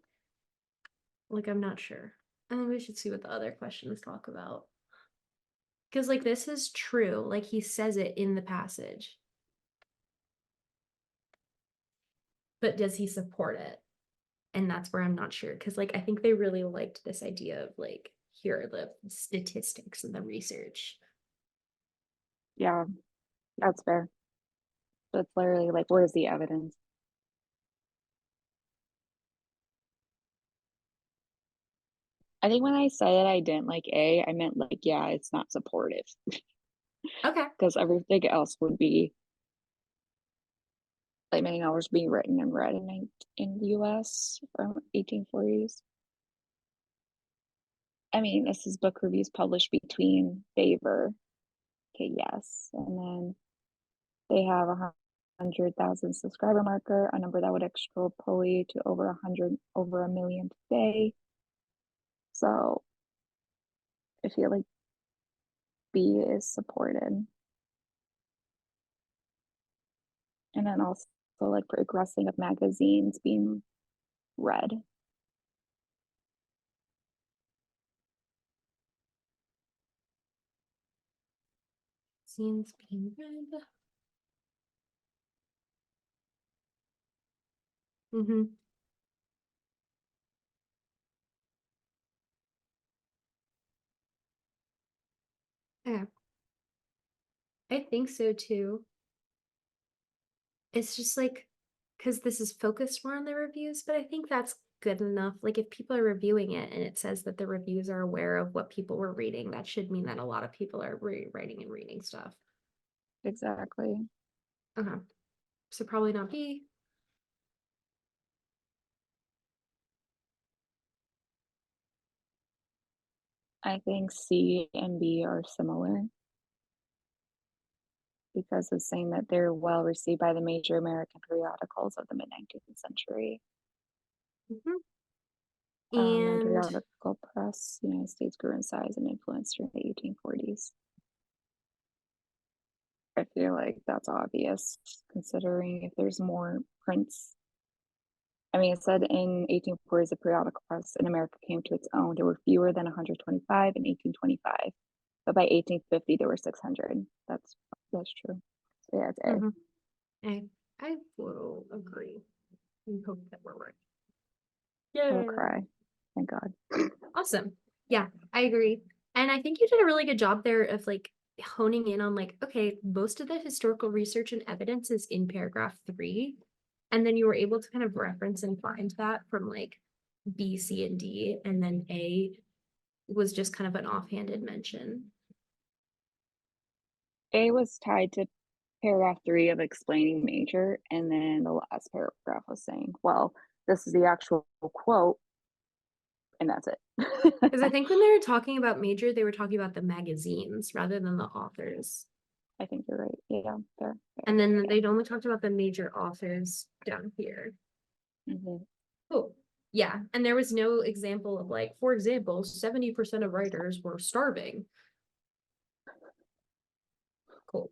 Like, I'm not sure. I think we should see what the other questions talk about. Because, like, this is true. Like, he says it in the passage. But does he support it? And that's where I'm not sure. Because, like, I think they really liked this idea of, like, here are the statistics and the research. Yeah, that's fair. That's literally like, where's the evidence? I think when I said I didn't like A, I meant like, yeah, it's not supportive Okay. because everything else would be like many novels being written and read in the US from 1840s. I mean, this is book reviews published between favor. Okay, yes. And then They have 100,000 subscriber marker, a number that would extrapolate to over a million today. So I feel like B is supported. And then also like progressing of magazines being read. Scenes being read. Mm-hmm. Yeah, I think so too. It's just like, because this is focused more on the reviews, but I think that's good enough. Like, if people are reviewing it and it says that the reviews are aware of what people were reading, that should mean that a lot of people are writing and reading stuff. Exactly. Uh-huh. So probably not B. I think C and B are similar because it's saying that they're well received by the major American periodicals of the mid 19th century. Mhm. The And periodical press, United States grew in size and influence during the 1840s. I feel like that's obvious considering if there's more prints. I mean, it said in 1840s, the periodical press in America came to its own. There were fewer than 125 in 1825, but by 1850 there were 600. That's true. So yeah, it's A. mhm. I will agree. We hope that we're right. I will Yay. cry. Thank God. Awesome. Yeah, I agree. And I think you did a really good job there of like honing in on like, okay, most of the historical research and evidence is in paragraph 3. And then you were able to kind of reference and find that from like B, C, and D. And then A was just kind of an offhanded mention. A was tied to paragraph 3 of explaining major, and then the last paragraph was saying, well, this is the actual quote, and that's it. Because I think when they were talking about major, they were talking about the magazines rather than the authors. I think you're right. Yeah, fair. And then they'd only talked about the major authors down here. Mm-hmm. Cool. Yeah. And there was no example of like, for example, 70% of writers were starving. Cool.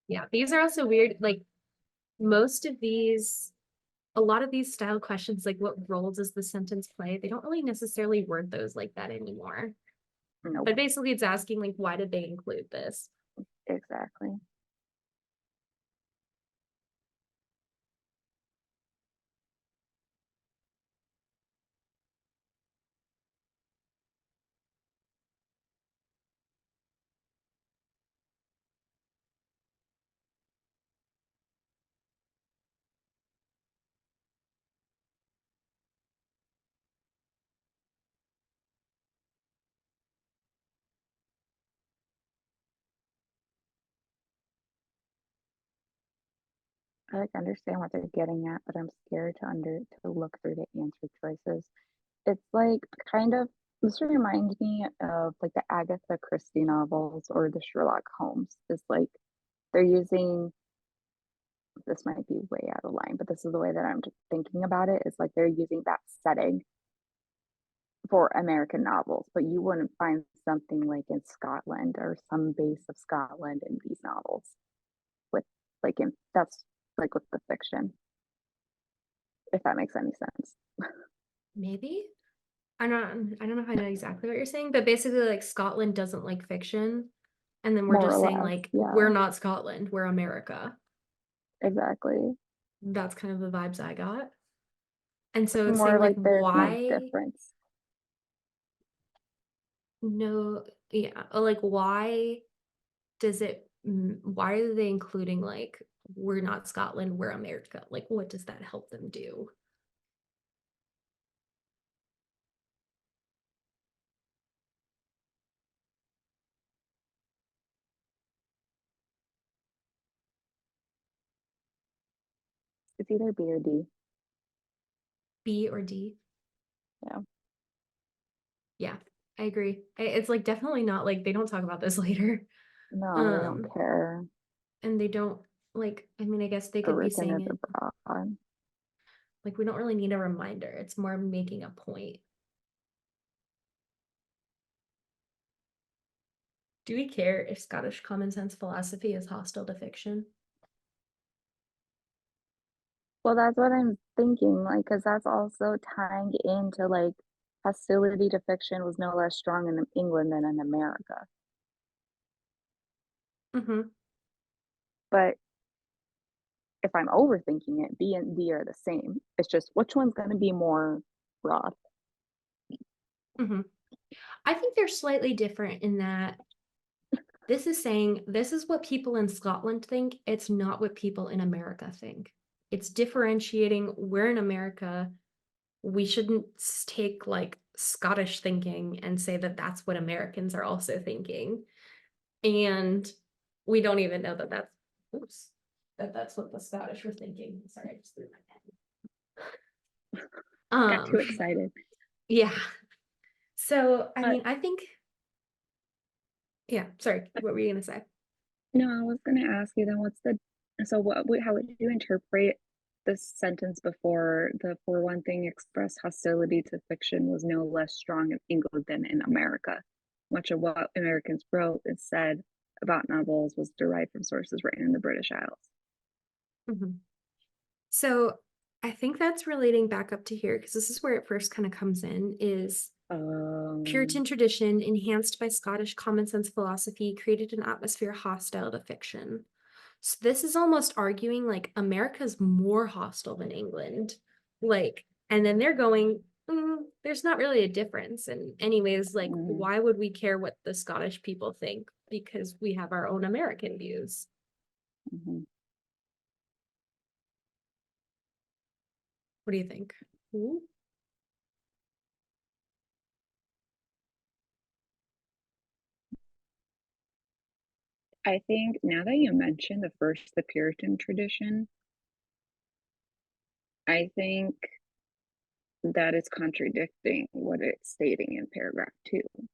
Yeah. These are also weird. Like most of these, a lot of these style questions, like what role does the sentence play? They don't really necessarily word those like that anymore. Nope, But basically it's asking like, why did they include this? exactly. I like understand what they're getting at, but I'm scared to look through the answer choices. It's like kind of this reminds me of like the Agatha Christie novels or the Sherlock Holmes. It's like they're using this might be way out of line, but this is the way that I'm just thinking about it. It's like they're using that setting for American novels, but you wouldn't find something like in Scotland or some base of Scotland in these novels with like in that's like with the fiction, if that makes any sense. Maybe. I don't know if I know exactly what you're saying, but basically like Scotland doesn't like fiction. And then we're More just or saying less, like, we're yeah, not Scotland, we're America. exactly. That's kind of the vibes I got. And so it's saying More like, like there's no why difference. no, yeah, or like why are they including like, we're not Scotland, we're America? Like, what does that help them do? It's either B or D. B or D? Yeah. Yeah, I agree. It's like definitely not like they don't talk about this later. No, they don't Um, care. and they don't like, I mean, I guess they The could be written saying is it abroad. like we don't really need a reminder. It's more making a point. Do we care if Scottish common sense philosophy is hostile to fiction? Well, that's what I'm thinking, like, because that's also tying into like hostility to fiction was no less strong in England than in America. Mm-hmm. But if I'm overthinking it, B and D are the same. It's just which one's going to be more broad. Mm-hmm. I think they're slightly different in that this is saying this is what people in Scotland think. It's not what people in America think. It's differentiating we're in America. We shouldn't take like Scottish thinking and say that that's what Americans are also thinking. And we don't even know that that's, oops, that that's what the Scottish were thinking. Sorry, I just threw my pen. Got too excited. Yeah. So, I But mean, I think, yeah, sorry, what were you gonna say? no, I was going to ask you then what's the so how would you interpret this sentence before the for one thing expressed hostility to fiction was no less strong in England than in America. Much of what Americans wrote and said about novels was derived from sources written in the British Isles. Mhm. So I think that's relating back up to here because this is where it first kind of comes in is Puritan Um, tradition enhanced by Scottish common sense philosophy created an atmosphere hostile to fiction. So this is almost arguing like America's more hostile than England. Like, and then they're going, there's not really a difference. And anyways, like, mhm, why would we care what the Scottish people think? Because we have our own American views. mhm. What do you think? Ooh. I think now that you mentioned the Puritan tradition, I think that is contradicting what it's stating in paragraph two. So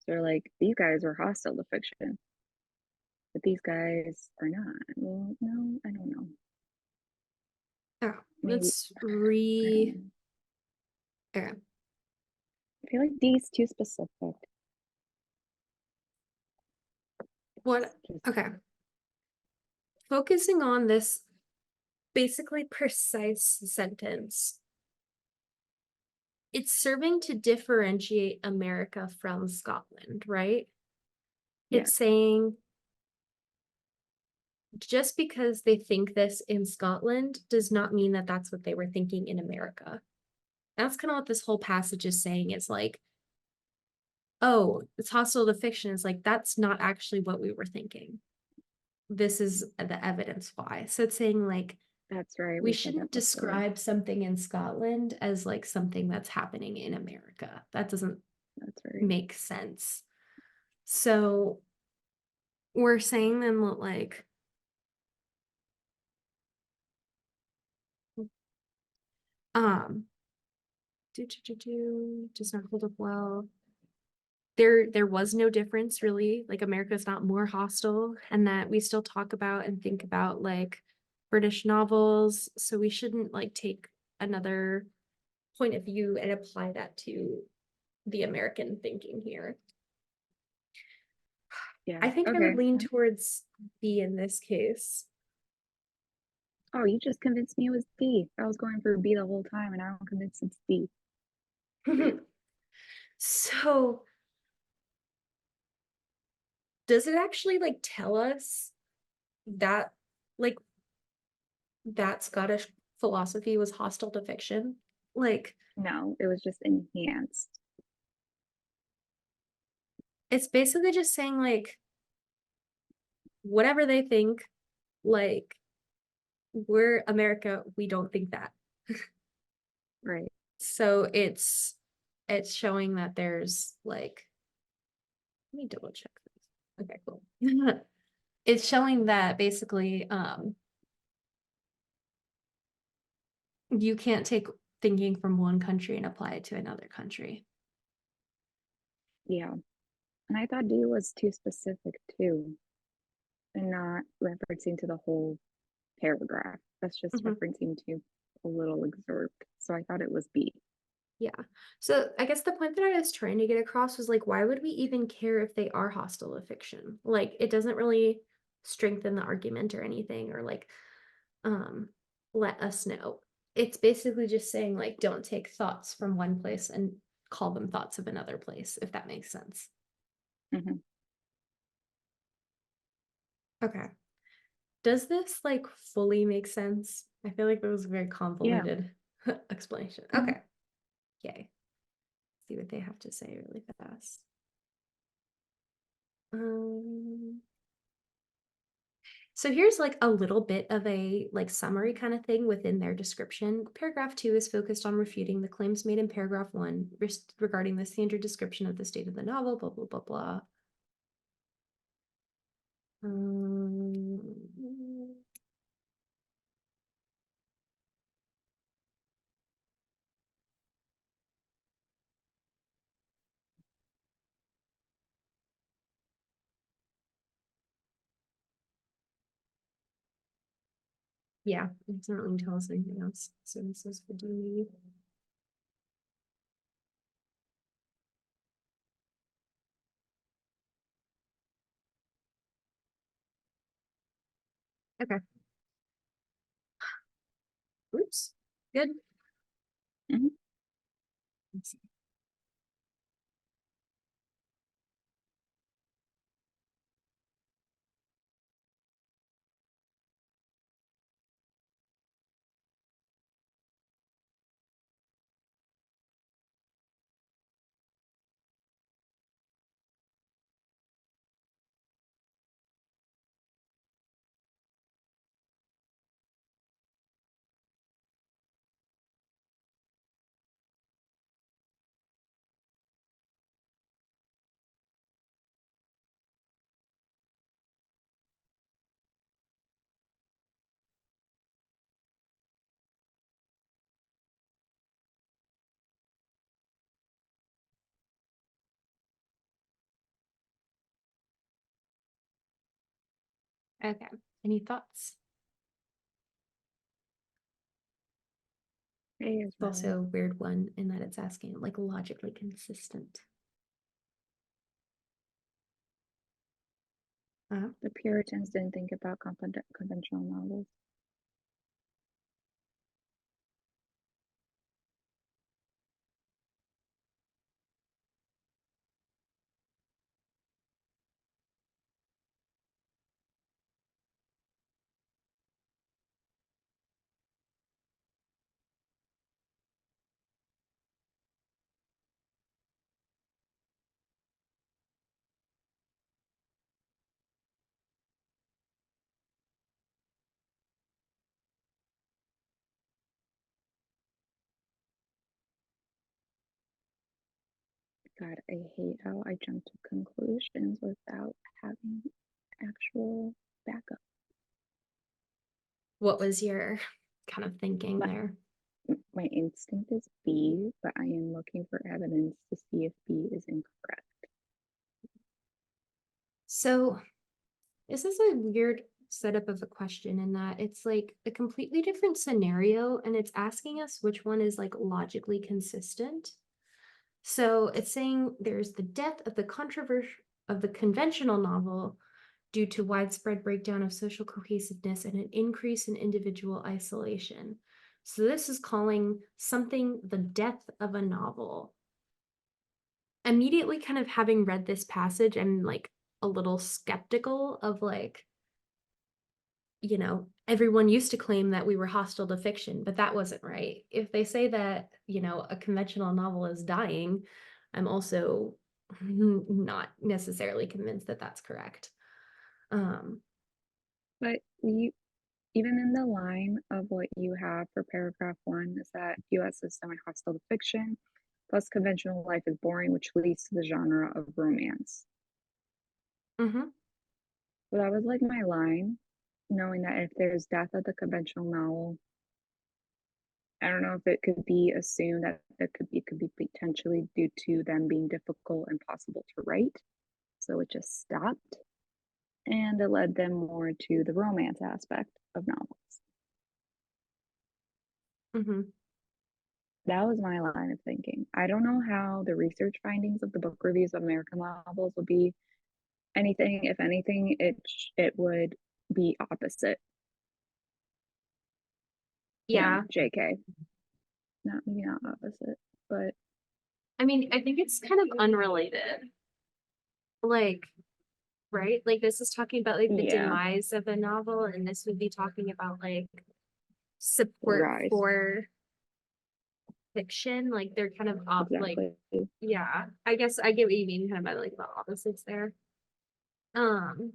they're like, these guys are hostile to fiction, but these guys are not. Well, no, I don't know. Oh, Maybe let's I don't re. know. Okay. I feel like D is too specific. What? Just Okay. Focusing on this basically precise sentence, it's serving to differentiate America from Scotland, right? yes. It's saying just because they think this in Scotland does not mean that that's what they were thinking in America. That's kind of what this whole passage is saying. It's like, oh, it's hostile to fiction. It's like, that's not actually what we were thinking. This is the evidence why. So it's saying, like, That's right. we We said shouldn't that before. describe something in Scotland as like something that's happening in America. That doesn't That's right. make sense. So we're saying then that like um does not hold up well. There was no difference really. Like America's not more hostile, and that we still talk about and think about like British novels. So we shouldn't like take another point of view and apply that to the American thinking here. I Yes. think I would Okay. lean towards B in this case. Oh, you just convinced me it was D. I was going for B the whole time, and now I'm convinced it's D. So, does it actually like tell us that like that Scottish philosophy was hostile to fiction? Like, No, it was just enhanced. it's basically just saying like whatever they think, like we're America, we don't think that. Right. So it's showing that there's like let me double check this. Okay, cool. It's showing that basically you can't take thinking from one country and apply it to another country. Yeah. And I thought D was too specific too, and not referencing to the whole paragraph. That's just Mhm. referencing to a little excerpt. So I thought it was B. Yeah. So I guess the point that I was trying to get across was like, why would we even care if they are hostile to fiction? Like, it doesn't really strengthen the argument or anything, or like, um, let us know. It's basically just saying, like, don't take thoughts from one place and call them thoughts of another place, if that makes sense. Hmm. Okay. Does this like fully make sense? I feel like that was a very Yeah. convoluted explanation. Hmm. Okay. Yay. See what they have to say really fast. Um, so here's like a little bit of a like summary kind of thing within their description. Paragraph 2 is focused on refuting the claims made in paragraph 1 regarding the standard description of the state of the novel, blah, blah, blah, blah. Um, yeah, it doesn't really tell us anything else. So this is for D. Okay. Oops. Good. Hmm. Let's see. Okay. Any thoughts? A is It's also valid. a weird one in that it's asking like logically consistent. The Puritans didn't think about conventional novels. God, I hate how I jump to conclusions without having actual backup. What was your kind of thinking My, there? my instinct is B, but I am looking for evidence to see if B is incorrect. So, this is a weird setup of a question in that it's like a completely different scenario and it's asking us which one is like logically consistent. So, it's saying there's the death of the controversial of the conventional novel due to widespread breakdown of social cohesiveness and an increase in individual isolation. So, this is calling something the death of a novel. Immediately, kind of having read this passage, I'm like a little skeptical of like, everyone used to claim that we were hostile to fiction, but that wasn't right. If they say that, a conventional novel is dying, I'm also not necessarily convinced that that's correct. Um, But you, even in the line of what you have for paragraph 1 is that US is semi-hostile to fiction, plus conventional life is boring, which leads to the genre of romance. mhm. So that was like my line, knowing that if there's death of the conventional novel, I don't know if it could be assumed that it could be potentially due to them being difficult and impossible to write, so it just stopped, and it led them more to the romance aspect of novels. Mhm. That was my line of thinking. I don't know how the research findings of the book reviews of American novels will be anything. If anything, it would be opposite. Yeah. JK. Not maybe not opposite, but I mean, I think it's kind of unrelated. Like, right? Like this is talking about like the yeah, demise of a novel, and this would be talking about like support rise. for fiction. Like they're kind of off like, Exactly. yeah. I guess I get what you mean kind of by like the opposites there. Um,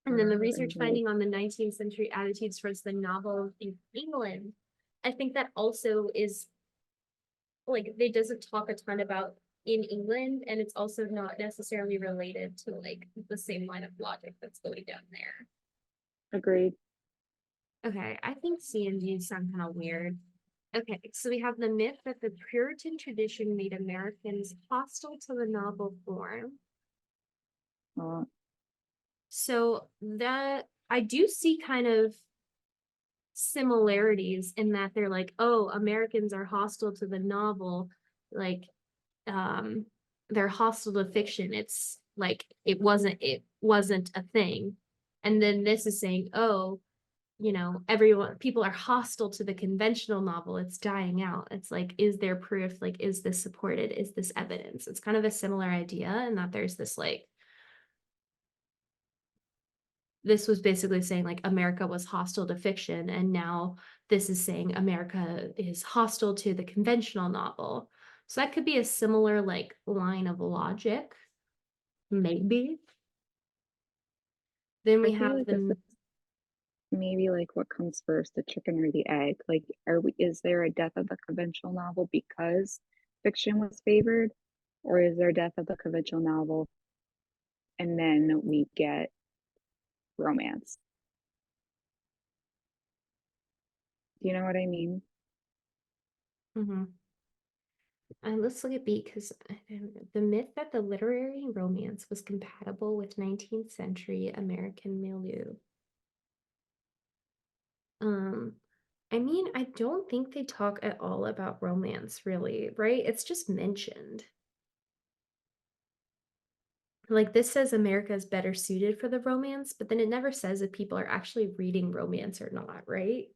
and then the research Agreed. finding on the 19th century attitudes towards the novel in England. I think that also is like they doesn't talk a ton about in England, and it's also not necessarily related to like the same line of logic that's going down there. Agreed. Okay, I think C and D sound kind of weird. Okay, so we have the myth that the Puritan tradition made Americans hostile to the novel form. Uh, So that I do see kind of similarities in that they're like, oh, Americans are hostile to the novel, like um they're hostile to fiction. It's like it wasn't a thing. And then this is saying, oh, everyone people are hostile to the conventional novel. It's dying out. It's like, is there proof? Like, is this supported? Is this evidence? It's kind of a similar idea in that there's this like this was basically saying like America was hostile to fiction, and now this is saying America is hostile to the conventional novel. So that could be a similar like line of logic, maybe. Then I we feel have like this is the maybe like what comes first, the chicken or the egg? Like, is there a death of the conventional novel because fiction was favored, or is there a death of the conventional novel and then we get romance? Do you know what I mean? mhm. Let's look at B because the myth that the literary romance was compatible with 19th century American milieu. Um, I mean, I don't think they talk at all about romance, really, right? It's just mentioned. Like this says America is better suited for the romance, but then it never says if people are actually reading romance or not, right?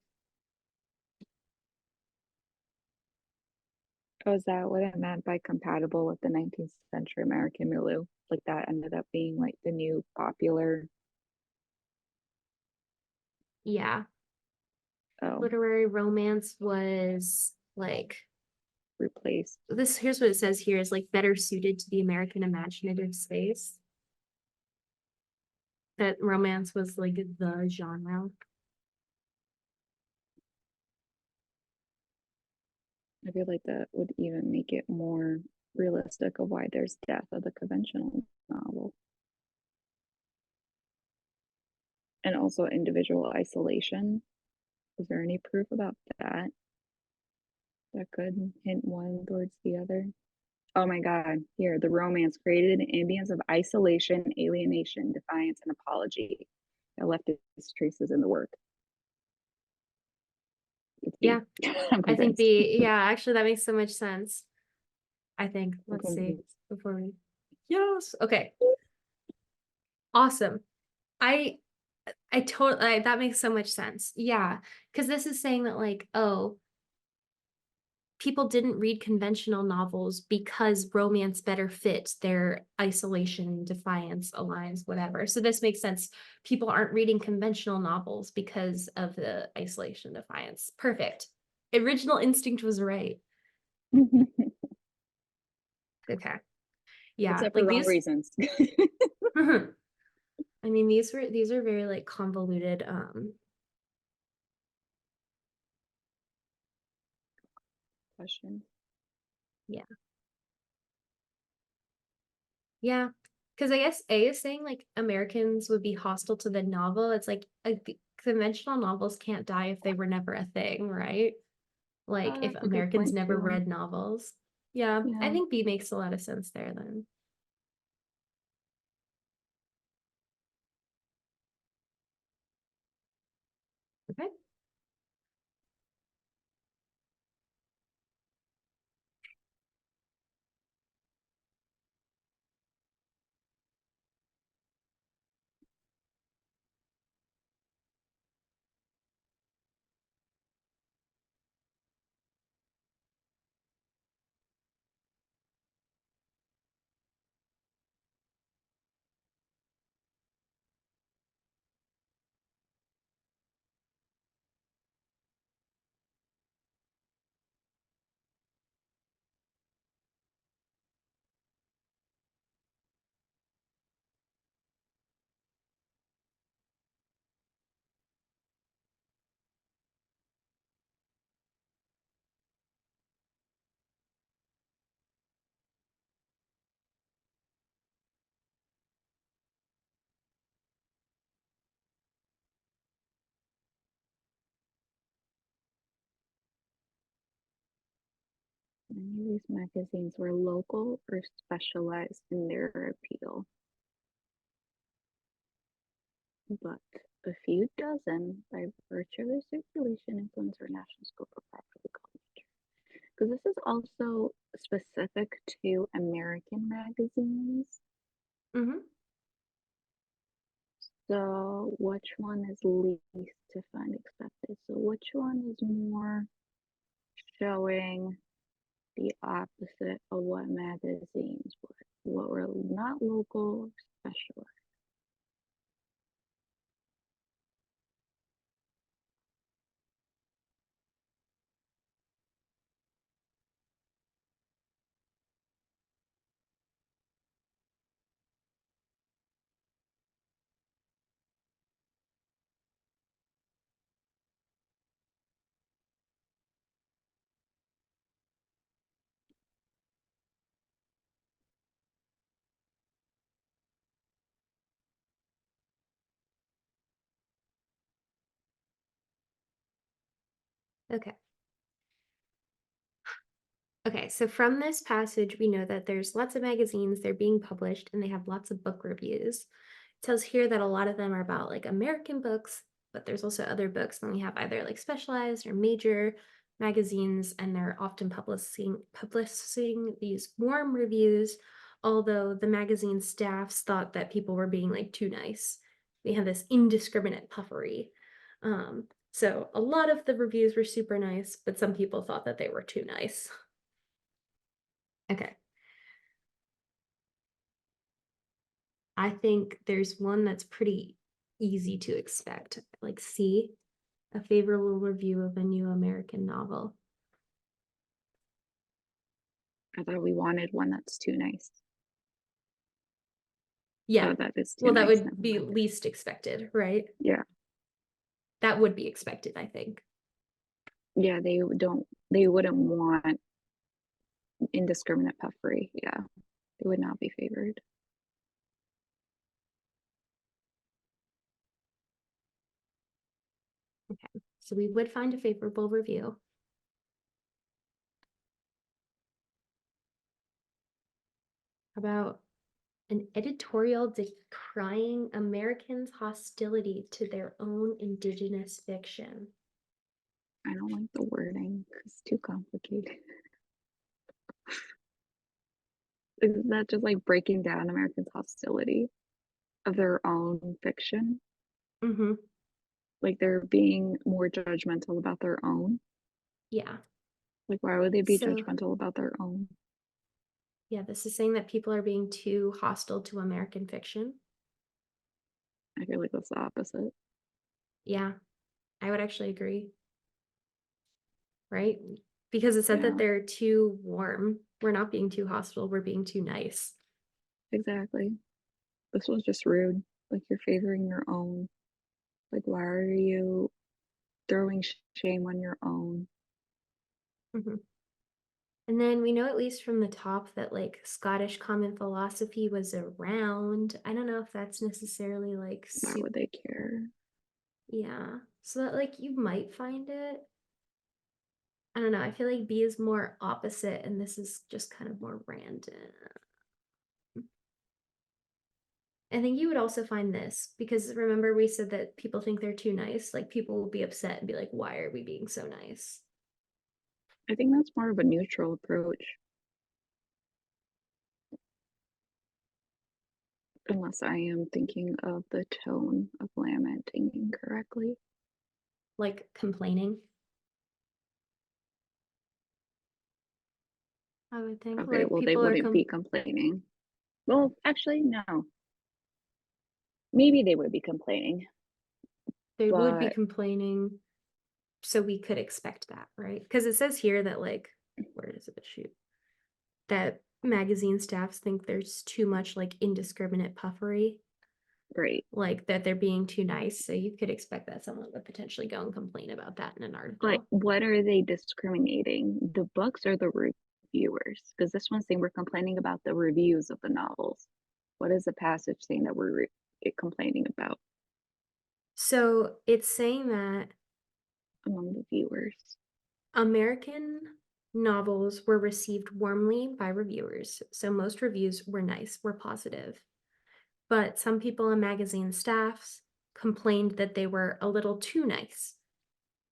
Oh, is that what it meant by compatible with the 19th century American milieu? Like that ended up being like the new popular, Yeah. oh, Literary romance was like replaced. this. Here's what it says here is like better suited to the American imaginative space. That romance was like the genre. I feel like that would even make it more realistic of why there's death of the conventional novel. And also individual isolation. Is there any proof about that that could hint one towards the other? Oh my God, here, the romance created an ambience of isolation, alienation, defiance, and apology that left its traces in the work. It's Yeah, B. I'm I think convinced. the yeah, actually that makes so much sense. I think. I'm Let's see convinced. before we. Yes. Okay. Awesome. I I totally that makes so much sense. Yeah, because this is saying that like, oh, people didn't read conventional novels because romance better fit their isolation, defiance, alliance, whatever. So this makes sense. People aren't reading conventional novels because of the isolation, defiance. Perfect. Original instinct was right. Okay. Yeah, Except for like wrong these. reasons. I mean, these are very like convoluted. Question. Yeah. Yeah. Because I guess A is saying like Americans would be hostile to the novel. It's like conventional novels can't die if they were never a thing, right? Like, Oh, if that's a good Americans point never too. read novels. Yeah, I Yeah. think B makes a lot of sense there then. Okay. Many of these magazines were local or specialized in their appeal, but a few dozen, by virtue of their circulation, influence, or national scope, are properly called. Because this is also specific to American magazines. Mm-hmm. So, which one is least to find expected? So, which one is more showing the opposite of what magazines were? What were not local, special? Okay. Okay, so from this passage, we know that there's lots of magazines, they're being published, and they have lots of book reviews. It tells here that a lot of them are about like American books, but there's also other books. Then we have either like specialized or major magazines, and they're often publishing these warm reviews, although the magazine staffs thought that people were being like too nice. We had this indiscriminate puffery. So a lot of the reviews were super nice, but some people thought that they were too nice. Okay. I think there's one that's pretty easy to expect. Like C, a favorable review of a new American novel. I thought we wanted one that's too nice. Yeah. Oh, that is too Well, that nice. would Never be mind. least expected, right? Yeah. That would be expected, I think. Yeah, they wouldn't want indiscriminate puffery. Yeah. They would not be favored. Okay. So we would find a favorable review. How about an editorial decrying Americans' hostility to their own indigenous fiction? I don't like the wording. It's too complicated. Isn't that just like breaking down Americans' hostility of their own fiction? Mm-hmm. Like they're being more judgmental about their own. Yeah. Like, why would they be So judgmental about their own? yeah, this is saying that people are being too hostile to American fiction. I feel like that's the opposite. Yeah, I would actually agree, right? Because it said that Yeah, they're too warm. We're not being too hostile, we're being too nice. exactly. This was just rude. Like, you're favoring your own. Like, why are you throwing shame on your own? Mhm. And then we know, at least from the top, that like Scottish common philosophy was around. I don't know if that's necessarily like Why super, would they care? yeah. So that like you might find it. I don't know. I feel like B is more opposite, and this is just kind of more random. I think you would also find this because remember we said that people think they're too nice. Like people will be upset and be like, why are we being so nice? I think that's more of a neutral approach, unless I am thinking of the tone of lamenting incorrectly. Like complaining, I would think. Okay, Like well, they people are wouldn't be complaining. Well, actually, no. Maybe they would be complaining, they would be but complaining, so we could expect that, right? Because it says here that like, where is it? Shoot. That magazine staffs think there's too much like indiscriminate puffery, great. like that they're being too nice. So you could expect that someone would potentially go and complain about that in an But article. what are they discriminating? The books or the reviewers? Because this one's saying we're complaining about the reviews of the novels. What is the passage saying that we're complaining about So it's saying that among the viewers? American novels were received warmly by reviewers. So most reviews were nice, were positive. But some people in magazine staffs complained that they were a little too nice,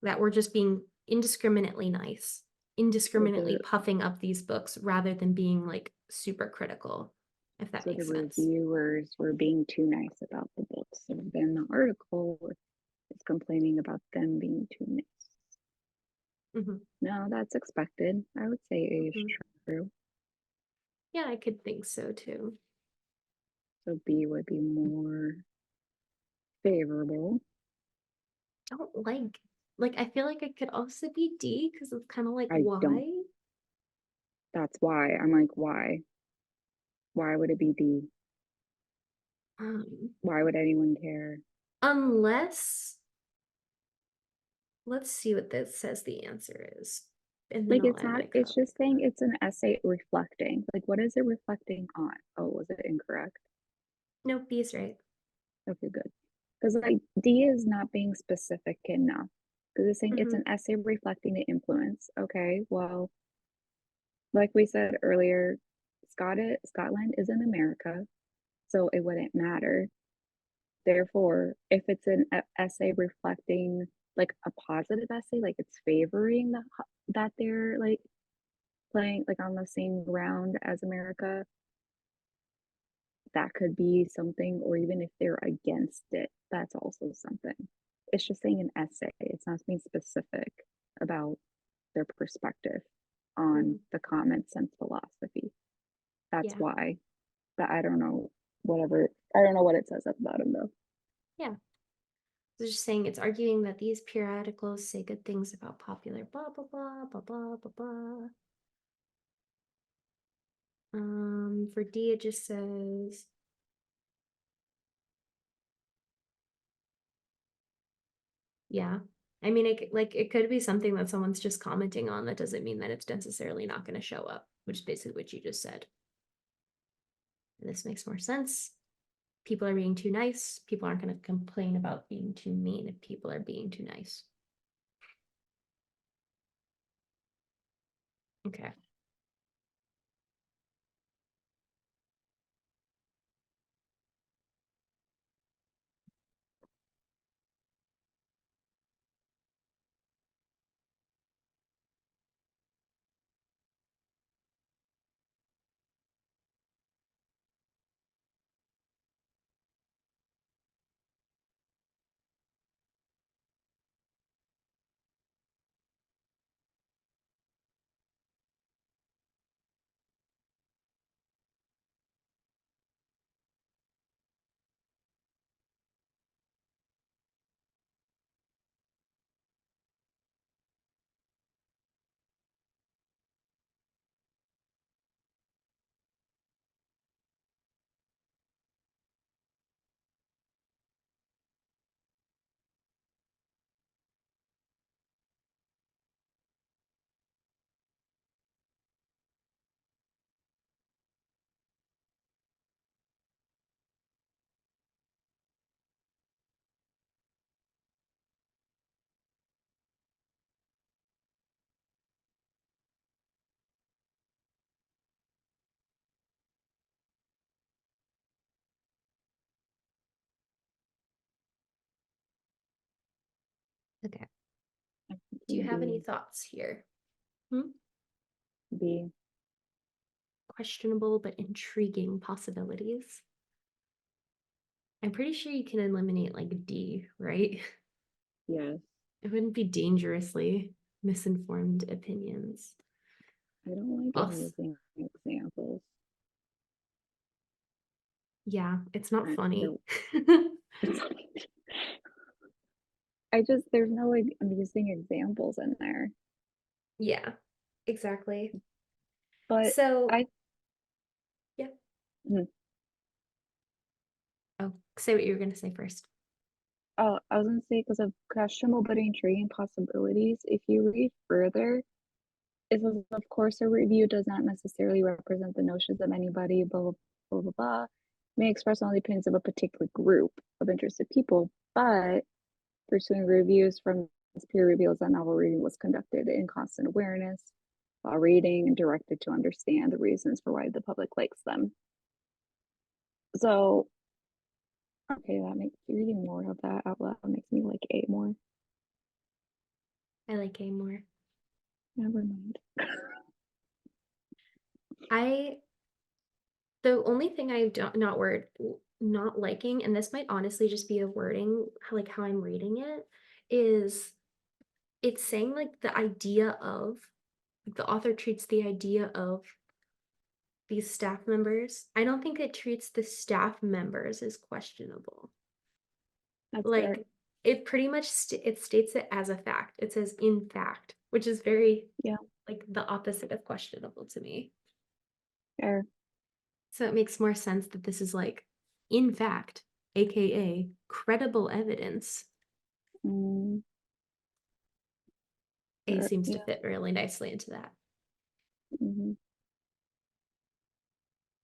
that were just being indiscriminately nice, So indiscriminately the puffing up these books rather than being like super critical, if that so the makes sense. reviewers were being too nice about the books. So then the article is complaining about them being too nice. Hmm. No, that's expected. I would say A is Hmm. true. Yeah, I could think so too. So B would be more favorable. I don't like I feel like it could also be D because it's kind of like I don't. why? That's why I'm like, why? Why would it be D? Um, Why would anyone care? unless let's see what this says the answer is, and then Like, I'll it's add not, my it's just comments. saying it's an essay reflecting. Like, what is it reflecting on? Oh, was it incorrect? Nope, B is right. Okay, good. Because, like, D is not being specific enough. Because it's saying it's Hmm. an essay reflecting the influence. Okay, well, like we said earlier, Scotland is in America, so it wouldn't matter. Therefore, if it's an essay reflecting like a positive essay, like it's favoring that they're like playing like on the same ground as America, that could be something, or even if they're against it, that's also something. It's just saying an essay, it's not being specific about their perspective Hmm. on the common sense philosophy. That's Yeah, why. But I don't know, I don't know what it says at the bottom though. yeah. It's just saying it's arguing that these periodicals say good things about popular blah blah blah blah blah blah blah. For D it just says yeah. I mean, it could be something that someone's just commenting on. That doesn't mean that it's necessarily not going to show up, which is basically what you just said. And this makes more sense. People are being too nice. People aren't going to complain about being too mean if people are being too nice. Okay. Okay. I'm Do you thinking have any thoughts here? Hmm? B. Questionable but intriguing possibilities. I'm pretty sure you can eliminate like D, right? Yes. It wouldn't be dangerously misinformed opinions. I don't like Also, amusing examples. yeah, it's not They're funny. there's no like amusing examples in there. Yeah, exactly. But So, I, yeah. hmm, Oh, say what you were going to say first. I was gonna say because of questionable but intriguing possibilities, if you read further, it says, of course, a review does not necessarily represent the notions of anybody, blah, blah, blah, blah, blah, may express only opinions of a particular group of interested people, but pursuing reviews from this peer reveals that novel reading was conducted in constant awareness while reading and directed to understand the reasons for why the public likes them. So, okay, that makes reading more of that out loud makes me like A more. I like A more. Never mind. I The only thing I don't not liking, and this might honestly just be a wording, like how I'm reading it, is it's saying like the idea of like the author treats the idea of these staff members. I don't think it treats the staff members as questionable. That's fair. Like it pretty much it states it as a fact. It says in fact, which is very Yeah, like the opposite of questionable to me. fair. So it makes more sense that this is like, in fact, aka credible evidence. Mm, A sure. seems to Yeah. fit really nicely into that. Mm-hmm.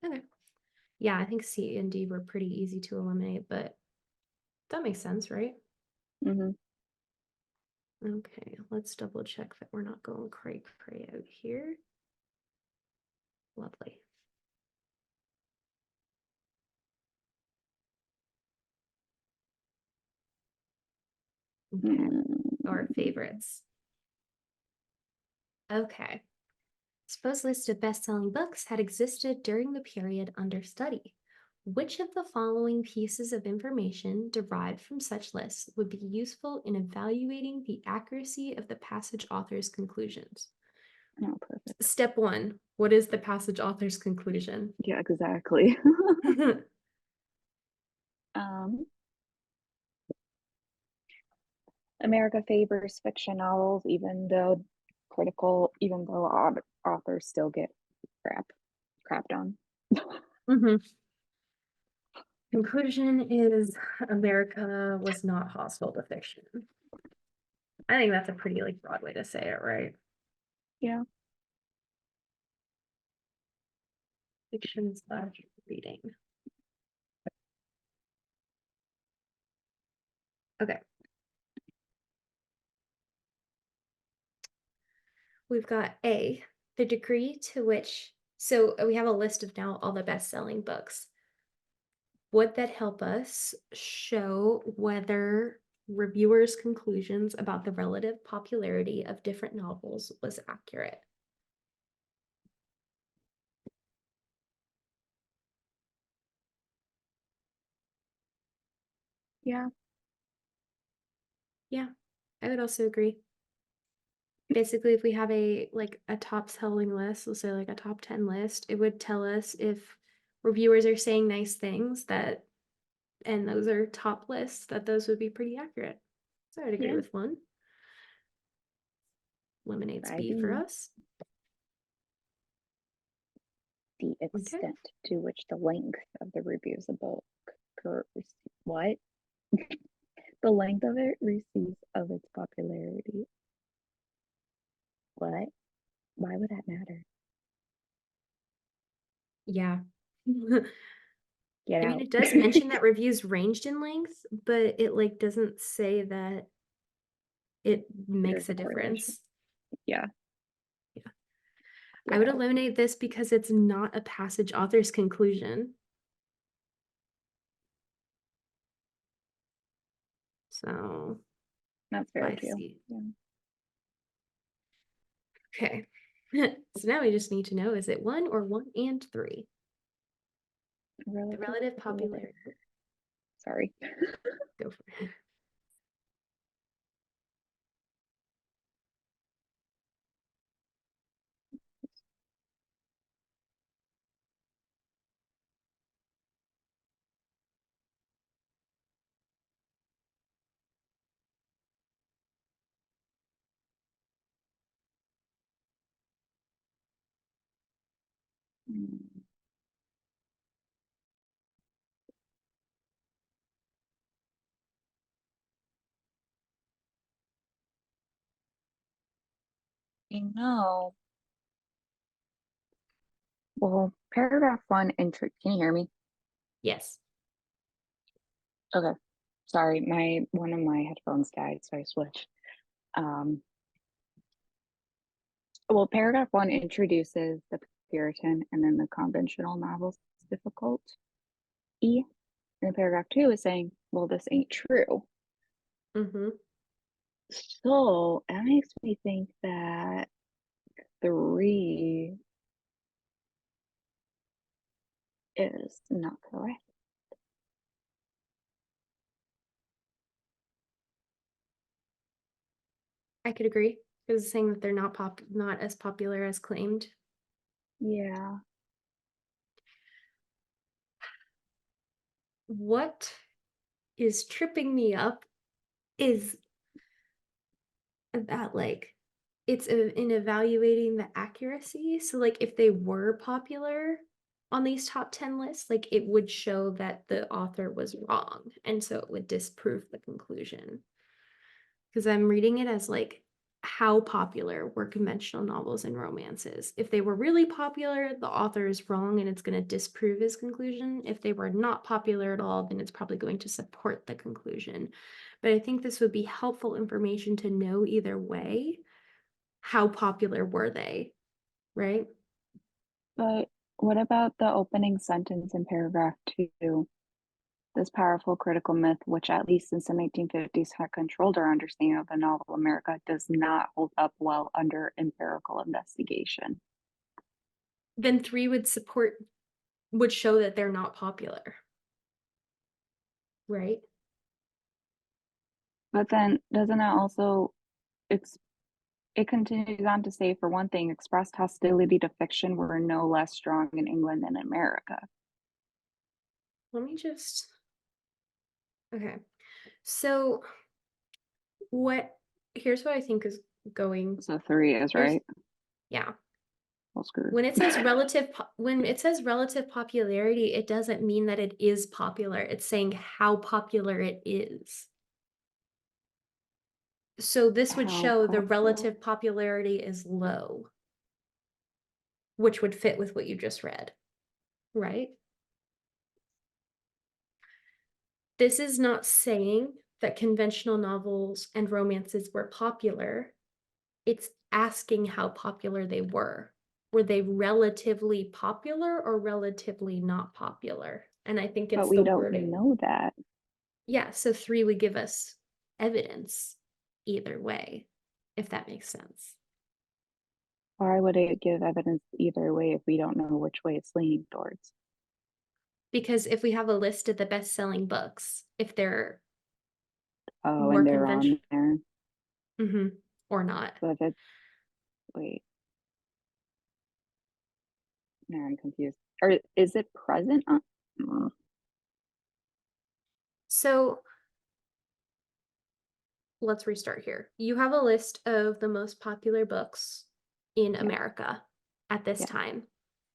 Okay. Yeah, I think C and D were pretty easy to eliminate, but that makes sense, right? Mm-hmm. Okay, let's double check that we're not going cray cray out here. Lovely. Okay, our Mm, favorites. Okay. Suppose list of best-selling books had existed during the period under study. Which of the following pieces of information derived from such lists would be useful in evaluating the accuracy of the passage author's conclusions? oh, perfect. Step one, what is the passage author's conclusion? Yeah, exactly. um, America favors fiction novels, even though authors still get crapped on. Mhm. Conclusion is America was not hostile to fiction. I think that's a pretty like broad way to say it, right? Yeah. Fiction slash reading. Okay. We've got A, the degree to which, so we have a list of now all the best-selling books. Would that help us show whether reviewers' conclusions about the relative popularity of different novels was accurate? Yeah. Yeah, I would also agree. Basically, if we have a top selling list, let's say like a top 10 list, it would tell us if reviewers are saying nice things that and those are top lists, that those would be pretty accurate. So I'd agree Yeah. with one. Eliminates I B for agree. us. The Okay. extent to which the length of the reviews of book what? The length of it receives of its popularity. What? Why would that matter? Yeah. Get I mean, out. it does mention that reviews ranged in length, but it like doesn't say that it There's makes a a correlation. difference. Yeah. Yeah. I Get would out. eliminate this because it's not a passage author's conclusion. So That's fair I too. see. Yeah. Okay. So now we just need to know, is it 1 or 1 and 3? The Relative relative popularity. popularity. Sorry. Go for it. Mm, You know, well, paragraph one intro. Can you hear me? Yes. Okay. Sorry, my one of my headphones died, so I switched. Um, well, paragraph one introduces the Puritan and then the conventional novels difficult. E. And paragraph two is saying, well, this ain't true. Mm-hmm. So that makes me think that three is not correct. I could agree. Because it's saying that they're not as popular as claimed. Yeah. What is tripping me up is that it's in evaluating the accuracy. So like if they were popular on these top 10 lists, like it would show that the author was wrong. And so it would disprove the conclusion. Because I'm reading it as like how popular were conventional novels and romances. If they were really popular, the author is wrong and it's going to disprove his conclusion. If they were not popular at all, then it's probably going to support the conclusion. But I think this would be helpful information to know either way. How popular were they, right? But what about the opening sentence in paragraph two? This powerful critical myth, which at least since the 1950s had controlled our understanding of the novel America, does not hold up well under empirical investigation. Then 3 would show that they're not popular, right? But then doesn't it also it continues on to say, for one thing, expressed hostility to fiction were no less strong in England than in America. Let me just okay. So here's what I think is going So three is here's right. yeah. Well, screwed. When it says relative popularity, it doesn't mean that it is popular. It's saying how popular it is. So this would How show the popular? relative popularity is low, which would fit with what you just read, right? This is not saying that conventional novels and romances were popular. It's asking how popular they were. Were they relatively popular or relatively not popular? And I think But it's we the don't wording. know that. Yeah, so 3 would give us evidence either way, if that makes sense. Why would it give evidence either way if we don't know which way it's leaning towards? Because if we have a list of the best-selling books, if they're Oh, more and they're conventional on there. or not. So if it's, wait, now I'm confused. Or is it present on? So let's restart here. You have a list of the most popular books in Yeah, America at this yeah, time.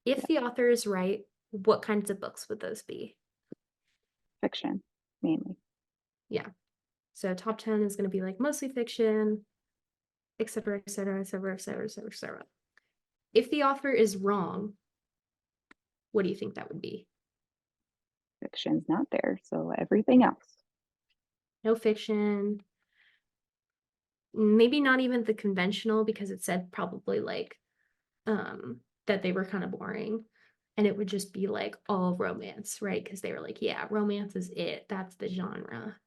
If yeah. the author is right, what kinds of books would those be? Fiction, mainly. Yeah. So top 10 is going to be like mostly fiction, et cetera, et cetera, et cetera, et cetera, et cetera, et cetera. If the author is wrong, what do you think that would be? Fiction's not there, so everything else. No fiction, maybe not even the conventional because it said probably like that they were kind of boring and it would just be like all romance, right? Because they were like, yeah, romance is it. That's the genre.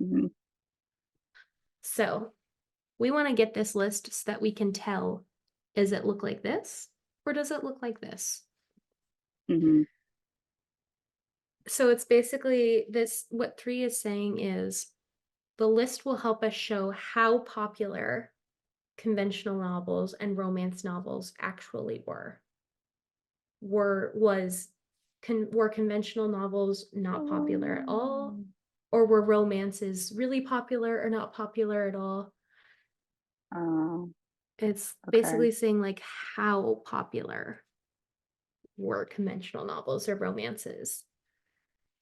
Mhm. So we want to get this list so that we can tell, does it look like this or does it look like this? Hmm. So it's basically this, what 3 is saying is the list will help us show how popular conventional novels and romance novels actually were. Were conventional novels not popular at all? Oh. Or were romances really popular or not popular at all? Oh, It's okay. basically saying like how popular were conventional novels or romances.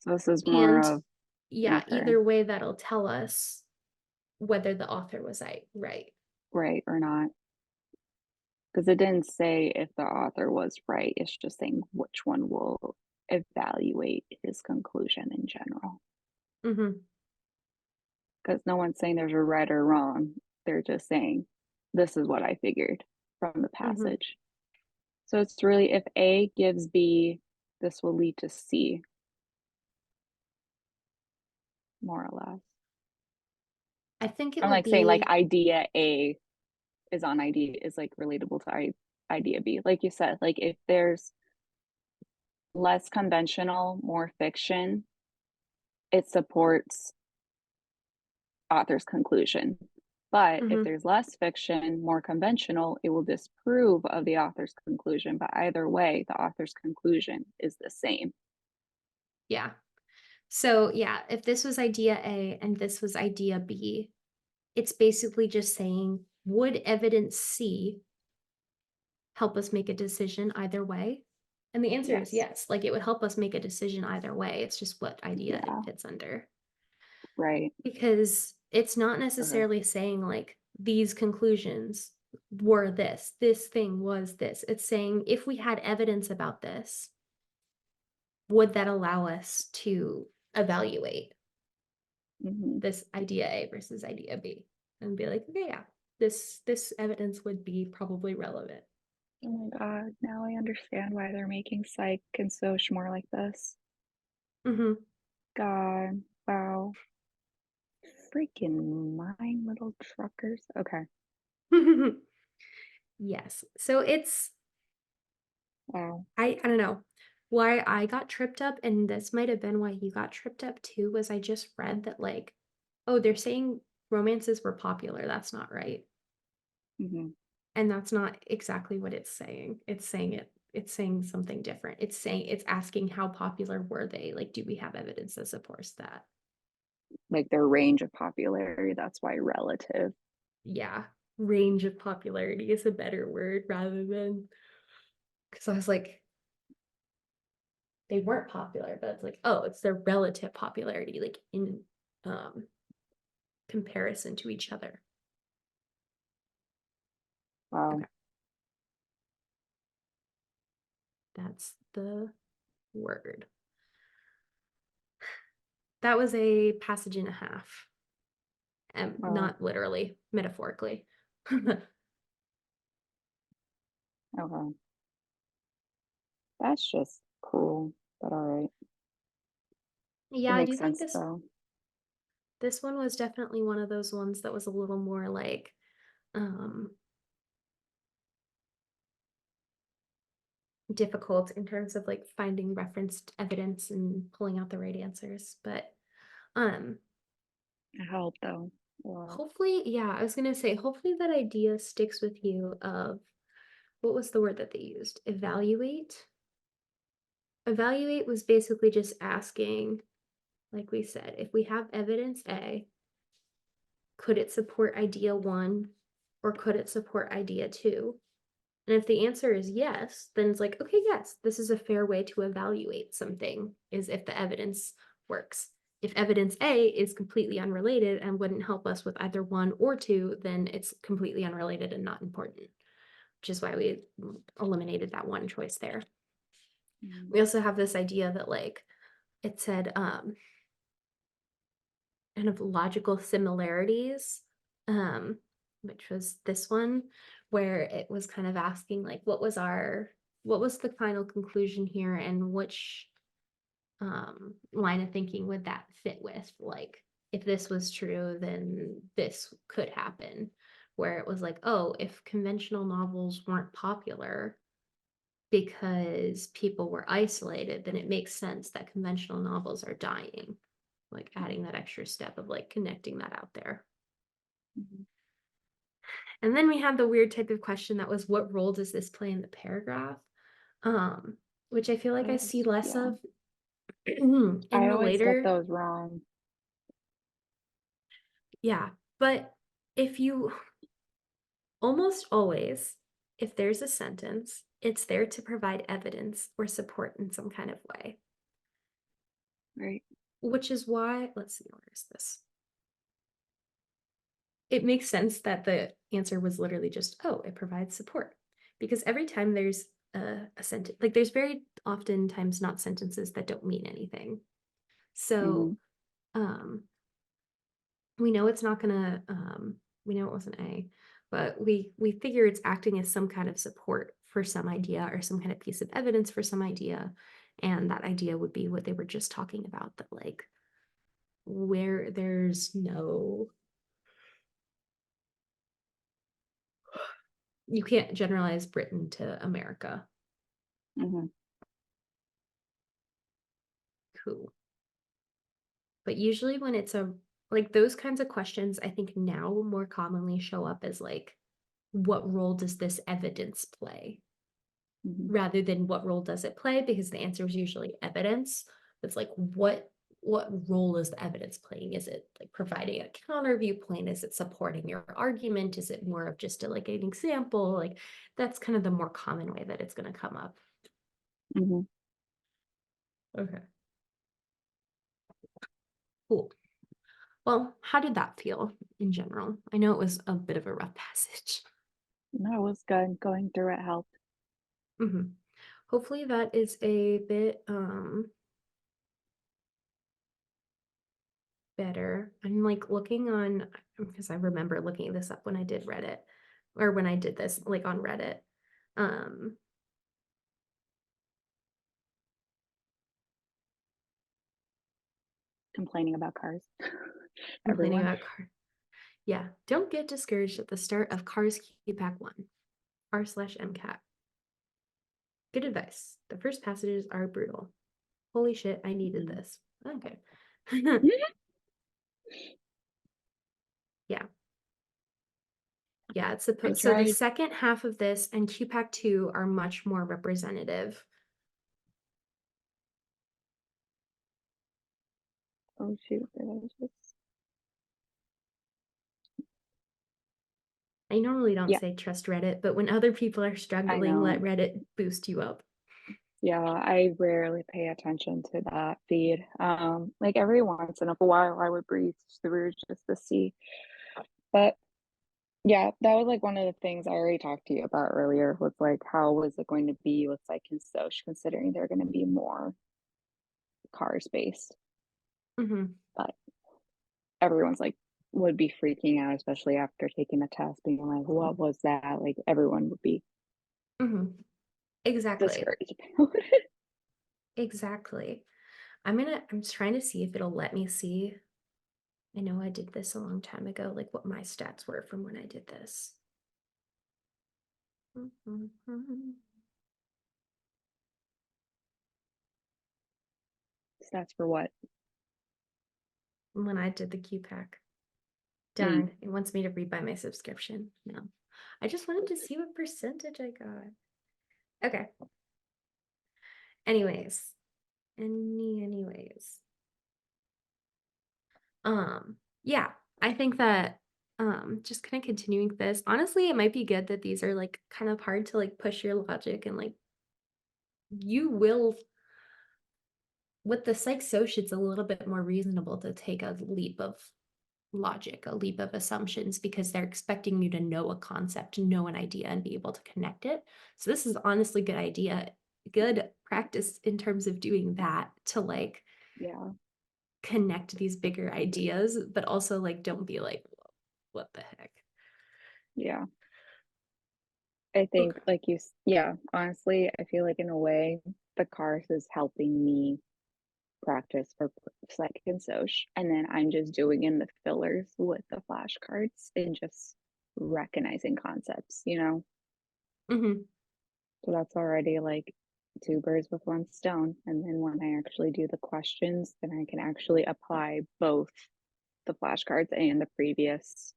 So this is more And of, yeah, okay, either way that'll tell us whether the author was right. right or not. Because it didn't say if the author was right. It's just saying which one will evaluate his conclusion in general. Mhm. Because no one's saying there's a right or wrong. They're just saying, this is what I figured from the Mhm. passage. So it's really if A gives B, this will lead to C, more or less. I think it I'm would like saying like be idea A is on idea is like relatable to idea B. Like you said, like if there's less conventional, more fiction, it supports author's conclusion. But if mhm. there's less fiction, more conventional, it will disprove of the author's conclusion. But either way, the author's conclusion is the same. Yeah. So, yeah, if this was idea A and this was idea B, it's basically just saying, would evidence C help us make a decision either way? And the answer is Yes. yes. Like it would help us make a decision either way. It's just what idea it Yeah. fits under. Right. Because it's not Okay. necessarily saying like these conclusions were this thing was this. It's saying if we had evidence about this, would that allow us to evaluate Hmm. this idea A versus idea B and be like, okay, yeah, this evidence would be probably relevant. Oh my God. Now I understand why they're making psych and soch more like this. Hmm. God. Wow. Freaking mind little truckers. Okay. Yes. So it's Wow. I don't know. Why I got tripped up, and this might have been why you got tripped up too, was I just read that like, oh, they're saying romances were popular. That's not right. Hmm. And that's not exactly what it's saying. It's saying something different. It's saying it's asking how popular were they? Like, do we have evidence that supports that? Like their range of popularity. That's why relative. Yeah. Range of popularity is a better word rather than because I was like, they weren't popular, but it's like, oh, it's their relative popularity, like in um comparison to each other. Wow. Okay, that's the word. That was a passage and a half, and Wow. not literally, metaphorically. Okay. That's just cruel, but all right. It Yeah, I do makes think sense this though. this one was definitely one of those ones that was a little more like um difficult in terms of like finding referenced evidence and pulling out the right answers. But um It helped though. Wow. hopefully, yeah, I was gonna say hopefully that idea sticks with you of what was the word that they used? Evaluate. Evaluate was basically just asking, like we said, if we have evidence A, could it support idea one or could it support idea two? And if the answer is yes, then it's like, okay, yes, this is a fair way to evaluate something, is if the evidence works. If evidence A is completely unrelated and wouldn't help us with either one or two, then it's completely unrelated and not important, which is why we eliminated that one choice there. Mm. We also have this idea that like it said kind of logical similarities, um, which was this one, where it was kind of asking like what was the final conclusion here and which line of thinking would that fit with? Like, if this was true, then this could happen. Where it was like, oh, if conventional novels weren't popular because people were isolated, then it makes sense that conventional novels are dying. Like adding that extra step of like connecting that out there. Mhm. And then we had the weird type of question that was, what role does this play in the paragraph? Um, which I feel like I see less Yeah. of in I the always get later. those wrong. Yeah. But if you almost always, if there's a sentence, it's there to provide evidence or support in some kind of way, Right. which is why, let's see, where is this? It makes sense that the answer was literally just, oh, it provides support. Because every time there's a sentence, like there's very often times not sentences that don't mean anything. So Hmm. um, we know it's not gonna, we know it wasn't A, but we figure it's acting as some kind of support for some idea or some kind of piece of evidence for some idea. And that idea would be what they were just talking about, that like where there's no, you can't generalize Britain to America. Hmm. Cool. But usually when it's a, like those kinds of questions, I think now more commonly show up as like, what role does this evidence play? Hmm. Rather than what role does it play, because the answer is usually evidence. It's like, what role is the evidence playing? Is it like providing a counter viewpoint? Is it supporting your argument? Is it more of just a, like an example? Like that's kind of the more common way that it's going to come up. Hmm. Okay, cool. Well, how did that feel in general? I know it was a bit of a rough passage. No, it was good. Going through it helped. Mhm. Hopefully that is a bit better. I'm like looking on, because I remember looking this up when I did Reddit, or when I did this like on Reddit. Um Complaining about cars. Complaining Everyone. about car. Yeah, don't get discouraged at the start of Cars QPAC 1, r/MCAT. Good advice. The first passages are brutal. Holy shit, I needed Mhm. this. Okay. Yeah. Yeah, it's I supposed, so the tried. second half of this and QPAC 2 are much more representative. Oh shoot, did I just? I normally don't Yeah, say trust Reddit, but when other people are I struggling, let know. Reddit boost you up. Yeah, I rarely pay attention to that feed. Like every once in a while, I would breeze through just to see. But yeah, that was like one of the things I already talked to you about earlier. Was like, how was it going to be with like in Soch, considering they're going to be more cars based? Hmm. But everyone's like would be freaking out, especially after taking the test, being like, "What was that?" Like everyone would be Hmm. Exactly. discouraged about it. Exactly. I'm just trying to see if it'll let me see. I know I did this a long time ago, like what my stats were from when I did this. Mhm. Stats for what? When I did the QPAC. Mm. Darn, it wants me to read by my subscription. No. I just wanted to see what percentage I got. Okay. Anyways. Anyways. Yeah, I think that just kind of continuing this. Honestly, it might be good that these are like kind of hard to like push your logic, and like you will, with the psych soc, it's a little bit more reasonable to take a leap of logic, a leap of assumptions, because they're expecting you to know a concept, know an idea, and be able to connect it. So this is honestly good idea, good practice in terms of doing that, to like Yeah, connect these bigger ideas, but also like don't be like, what the heck? yeah. I think, Okay. like yeah, honestly, I feel like in a way, the cars is helping me practice for psych and soc, and then I'm just doing in the fillers with the flashcards and just recognizing concepts, you know? Mhm. So that's already like two birds with one stone. And then when I actually do the questions, then I can actually apply both the flashcards and the previous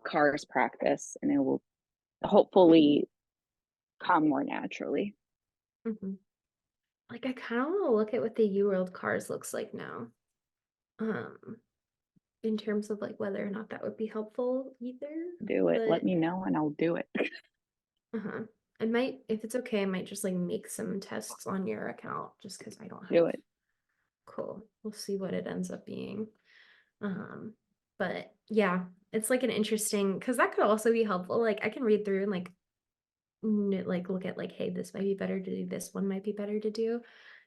cars practice, and it will hopefully come more naturally. Mhm. Like, I kinda wanna look at what the UWorld cars looks like now, um, in terms of, like, whether or not that would be helpful either, Do it. Let but me know and I'll do it. uh-huh. I might if it's okay, I might just, like, make some tests on your account just because I don't Do have it. cool. We'll see what it ends up being. Um, but yeah, it's, like, an interesting because that could also be helpful, like, I can read through and, like, like, look at, like, "Hey, this might be better to do, this one might be better to do."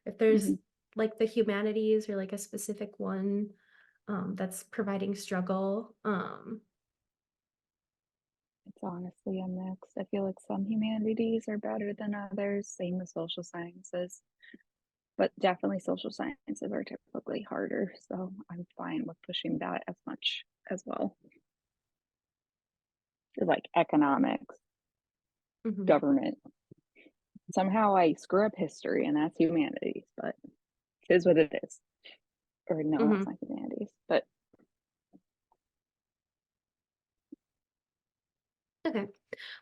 If there's, Mhm. like, the humanities or, like, a specific one, that's providing struggle, It's honestly a mix. I feel like some humanities are better than others, same with social sciences, but definitely social sciences are typically harder. So I'm fine with pushing that as much as well. Like economics, mhm, government. Somehow I screw up history and that's humanities, but it is what it is. Or no, that's mhm. not humanities, but Okay.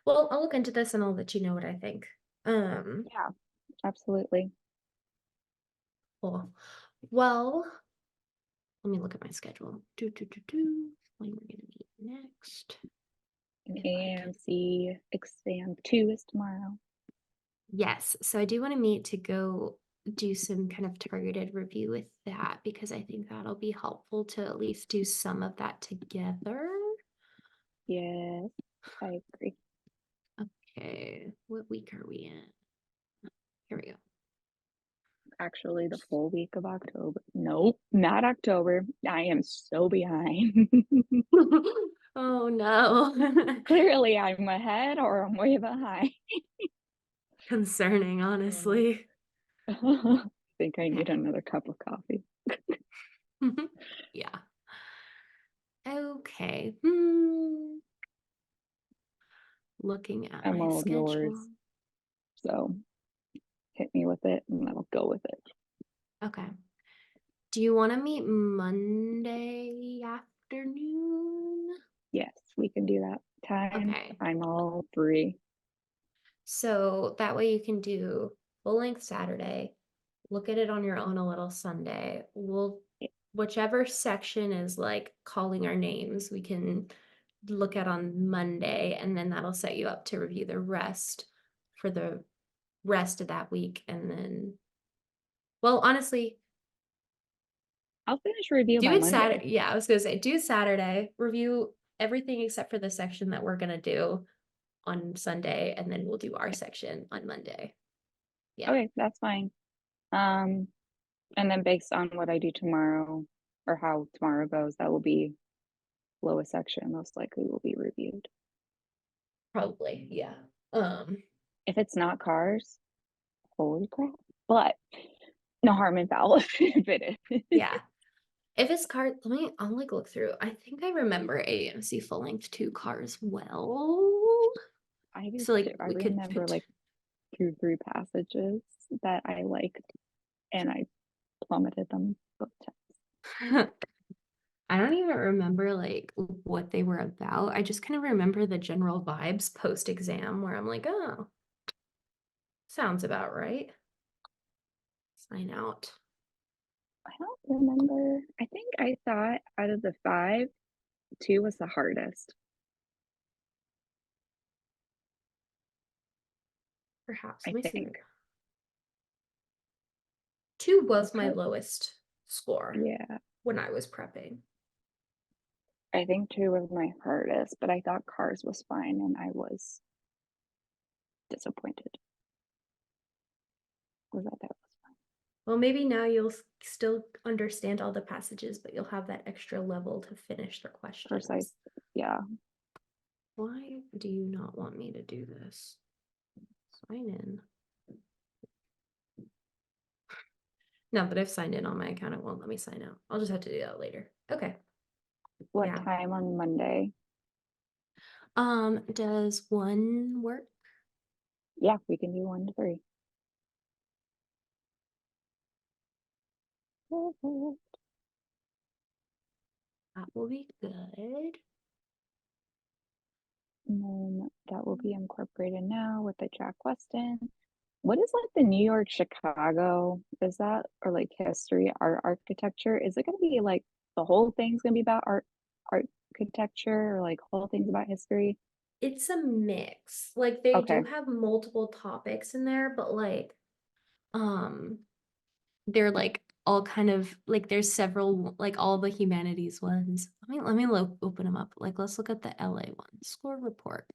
Well, I'll look into this and I'll let you know what I think. yeah, absolutely. Cool. Well, let me look at my schedule. Do. When we're gonna meet next, And if I can. AMC exam 2 is tomorrow. Yes. So I do want to meet to go do some kind of targeted review with that because I think that'll be helpful to at least do some of that together. Yes, I agree. Okay. What week are we in? Here we Actually, the full week of October. Nope, not October. I am so behind. go. Oh no. Clearly, I'm ahead or I'm way behind. Concerning, Yeah. honestly. I think I need Okay. another cup of coffee. Yeah. Okay. Looking at I'm my all schedule. yours. So hit me with it and I'll go with it. Okay. Do you want to meet Monday afternoon? Yes, we can do that. Times, Okay. I'm all free. So that way you can do full length Saturday, look at it on your own a little Sunday. Whichever section is like calling our names, we can look at on Monday, and then that'll set you up to review the rest for the rest of that week. And then, well, honestly, I'll finish review do by it Monday. Saturday. Yeah, I was gonna say, do it Saturday, review everything except for the section that we're gonna do on Sunday, and then we'll do our section on Monday. Yeah, Okay, that's fine. Um, and then based on what I do tomorrow or how tomorrow goes, that will be lowest section most likely will be reviewed. probably. Yeah. If it's not cars, holy crap. But no harm in foul if it is. Yeah. If it's car, I'll like look through. I think I remember AMC full length two cars well. I do So too. like I we could remember like 2, 3 passages that I liked and I plummeted them both I don't even remember like what they were about. I just kind of remember the general vibes post exam where I'm like, oh, sounds about right. Sign out. I don't remember. I think I thought out of the 5, 2 was the hardest. Perhaps. I Let me see. think. Two I was my could, lowest score yeah. when I was prepping. I think 2 was my hardest, but I thought cars was fine and I was disappointed. Was that was fine. Well, maybe now you'll still understand all the passages, but you'll have that extra level to finish the Precise. questions. Yeah. Why do you not want me to do this? Sign in. Now that I've signed in on my account, it won't let me sign out. I'll just have to do that later. Okay. What Yeah. time on Monday? Does 1 work? Yeah, we can do 1 to 3. Perfect. That will be good. And then that will be incorporated now with the Jack Weston. What is like the New York, Chicago? Is that or like history, art, architecture? Is it gonna be like the whole thing's gonna be about art, architecture, or like whole thing's about history? It's a mix. Like they do Okay, have multiple topics in there, but like um they're like all kind of like there's several like all the humanities ones. Let me open them up. Like let's look at the LA one. Score report.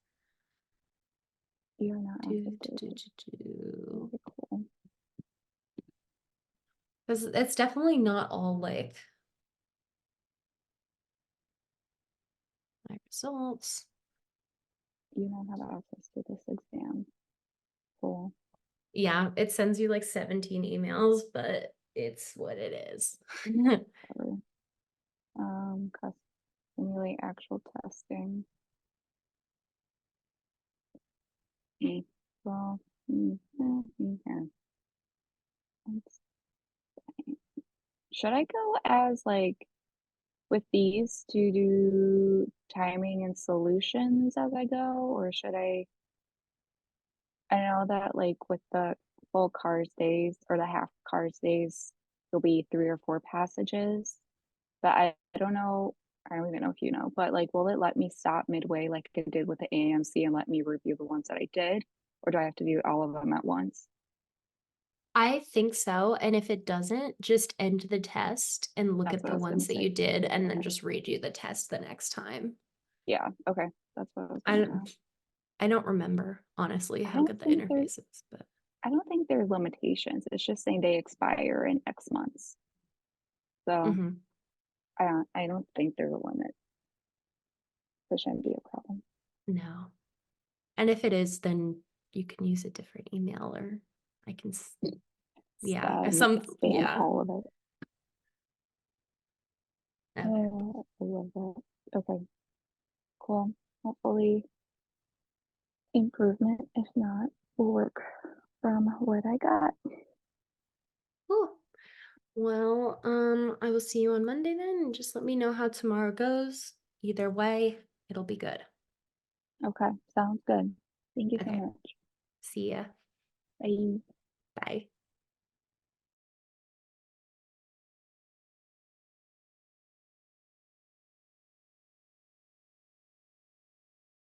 you're not Do, access to do, do, this. do, do. Very cool. Because it's definitely not all like my results. You don't have access to this exam. Cool. Yeah, it sends you like 17 emails, but it's what it is. Whatever. Simulate actual testing. Mm. Well, here. Should I go as like with these to do timing and solutions as I go, or should I know that like with the full cars days or the half cars days, there'll be 3 or 4 passages, but I don't know. I don't even know if you know, but like, will it let me stop midway like it did with the AMC and let me review the ones that I did, or do I have to do all of them at once? I think so. And if it doesn't, just end the test and look That's at what I the was gonna ones that say. you did and then Yeah, just redo the test the next time. yeah, okay, that's what I was I gonna don't ask. I don't remember honestly I how don't good the think there, interface is, but I don't think there's limitations. It's just saying they expire in X months. So mhm, I don't think there's a limit. That shouldn't be a problem. no. And if it is, then you can use a different email or I can yeah, Spam yeah. all of it. Okay. Oh, I love that. Okay, cool. Hopefully improvement. If not, will work from what I got. Cool. Well, I will see you on Monday then, and just let me know how tomorrow goes. Either way, it'll be good. Okay, sounds good. Thank you so Okay. much. See ya. Bye. Bye.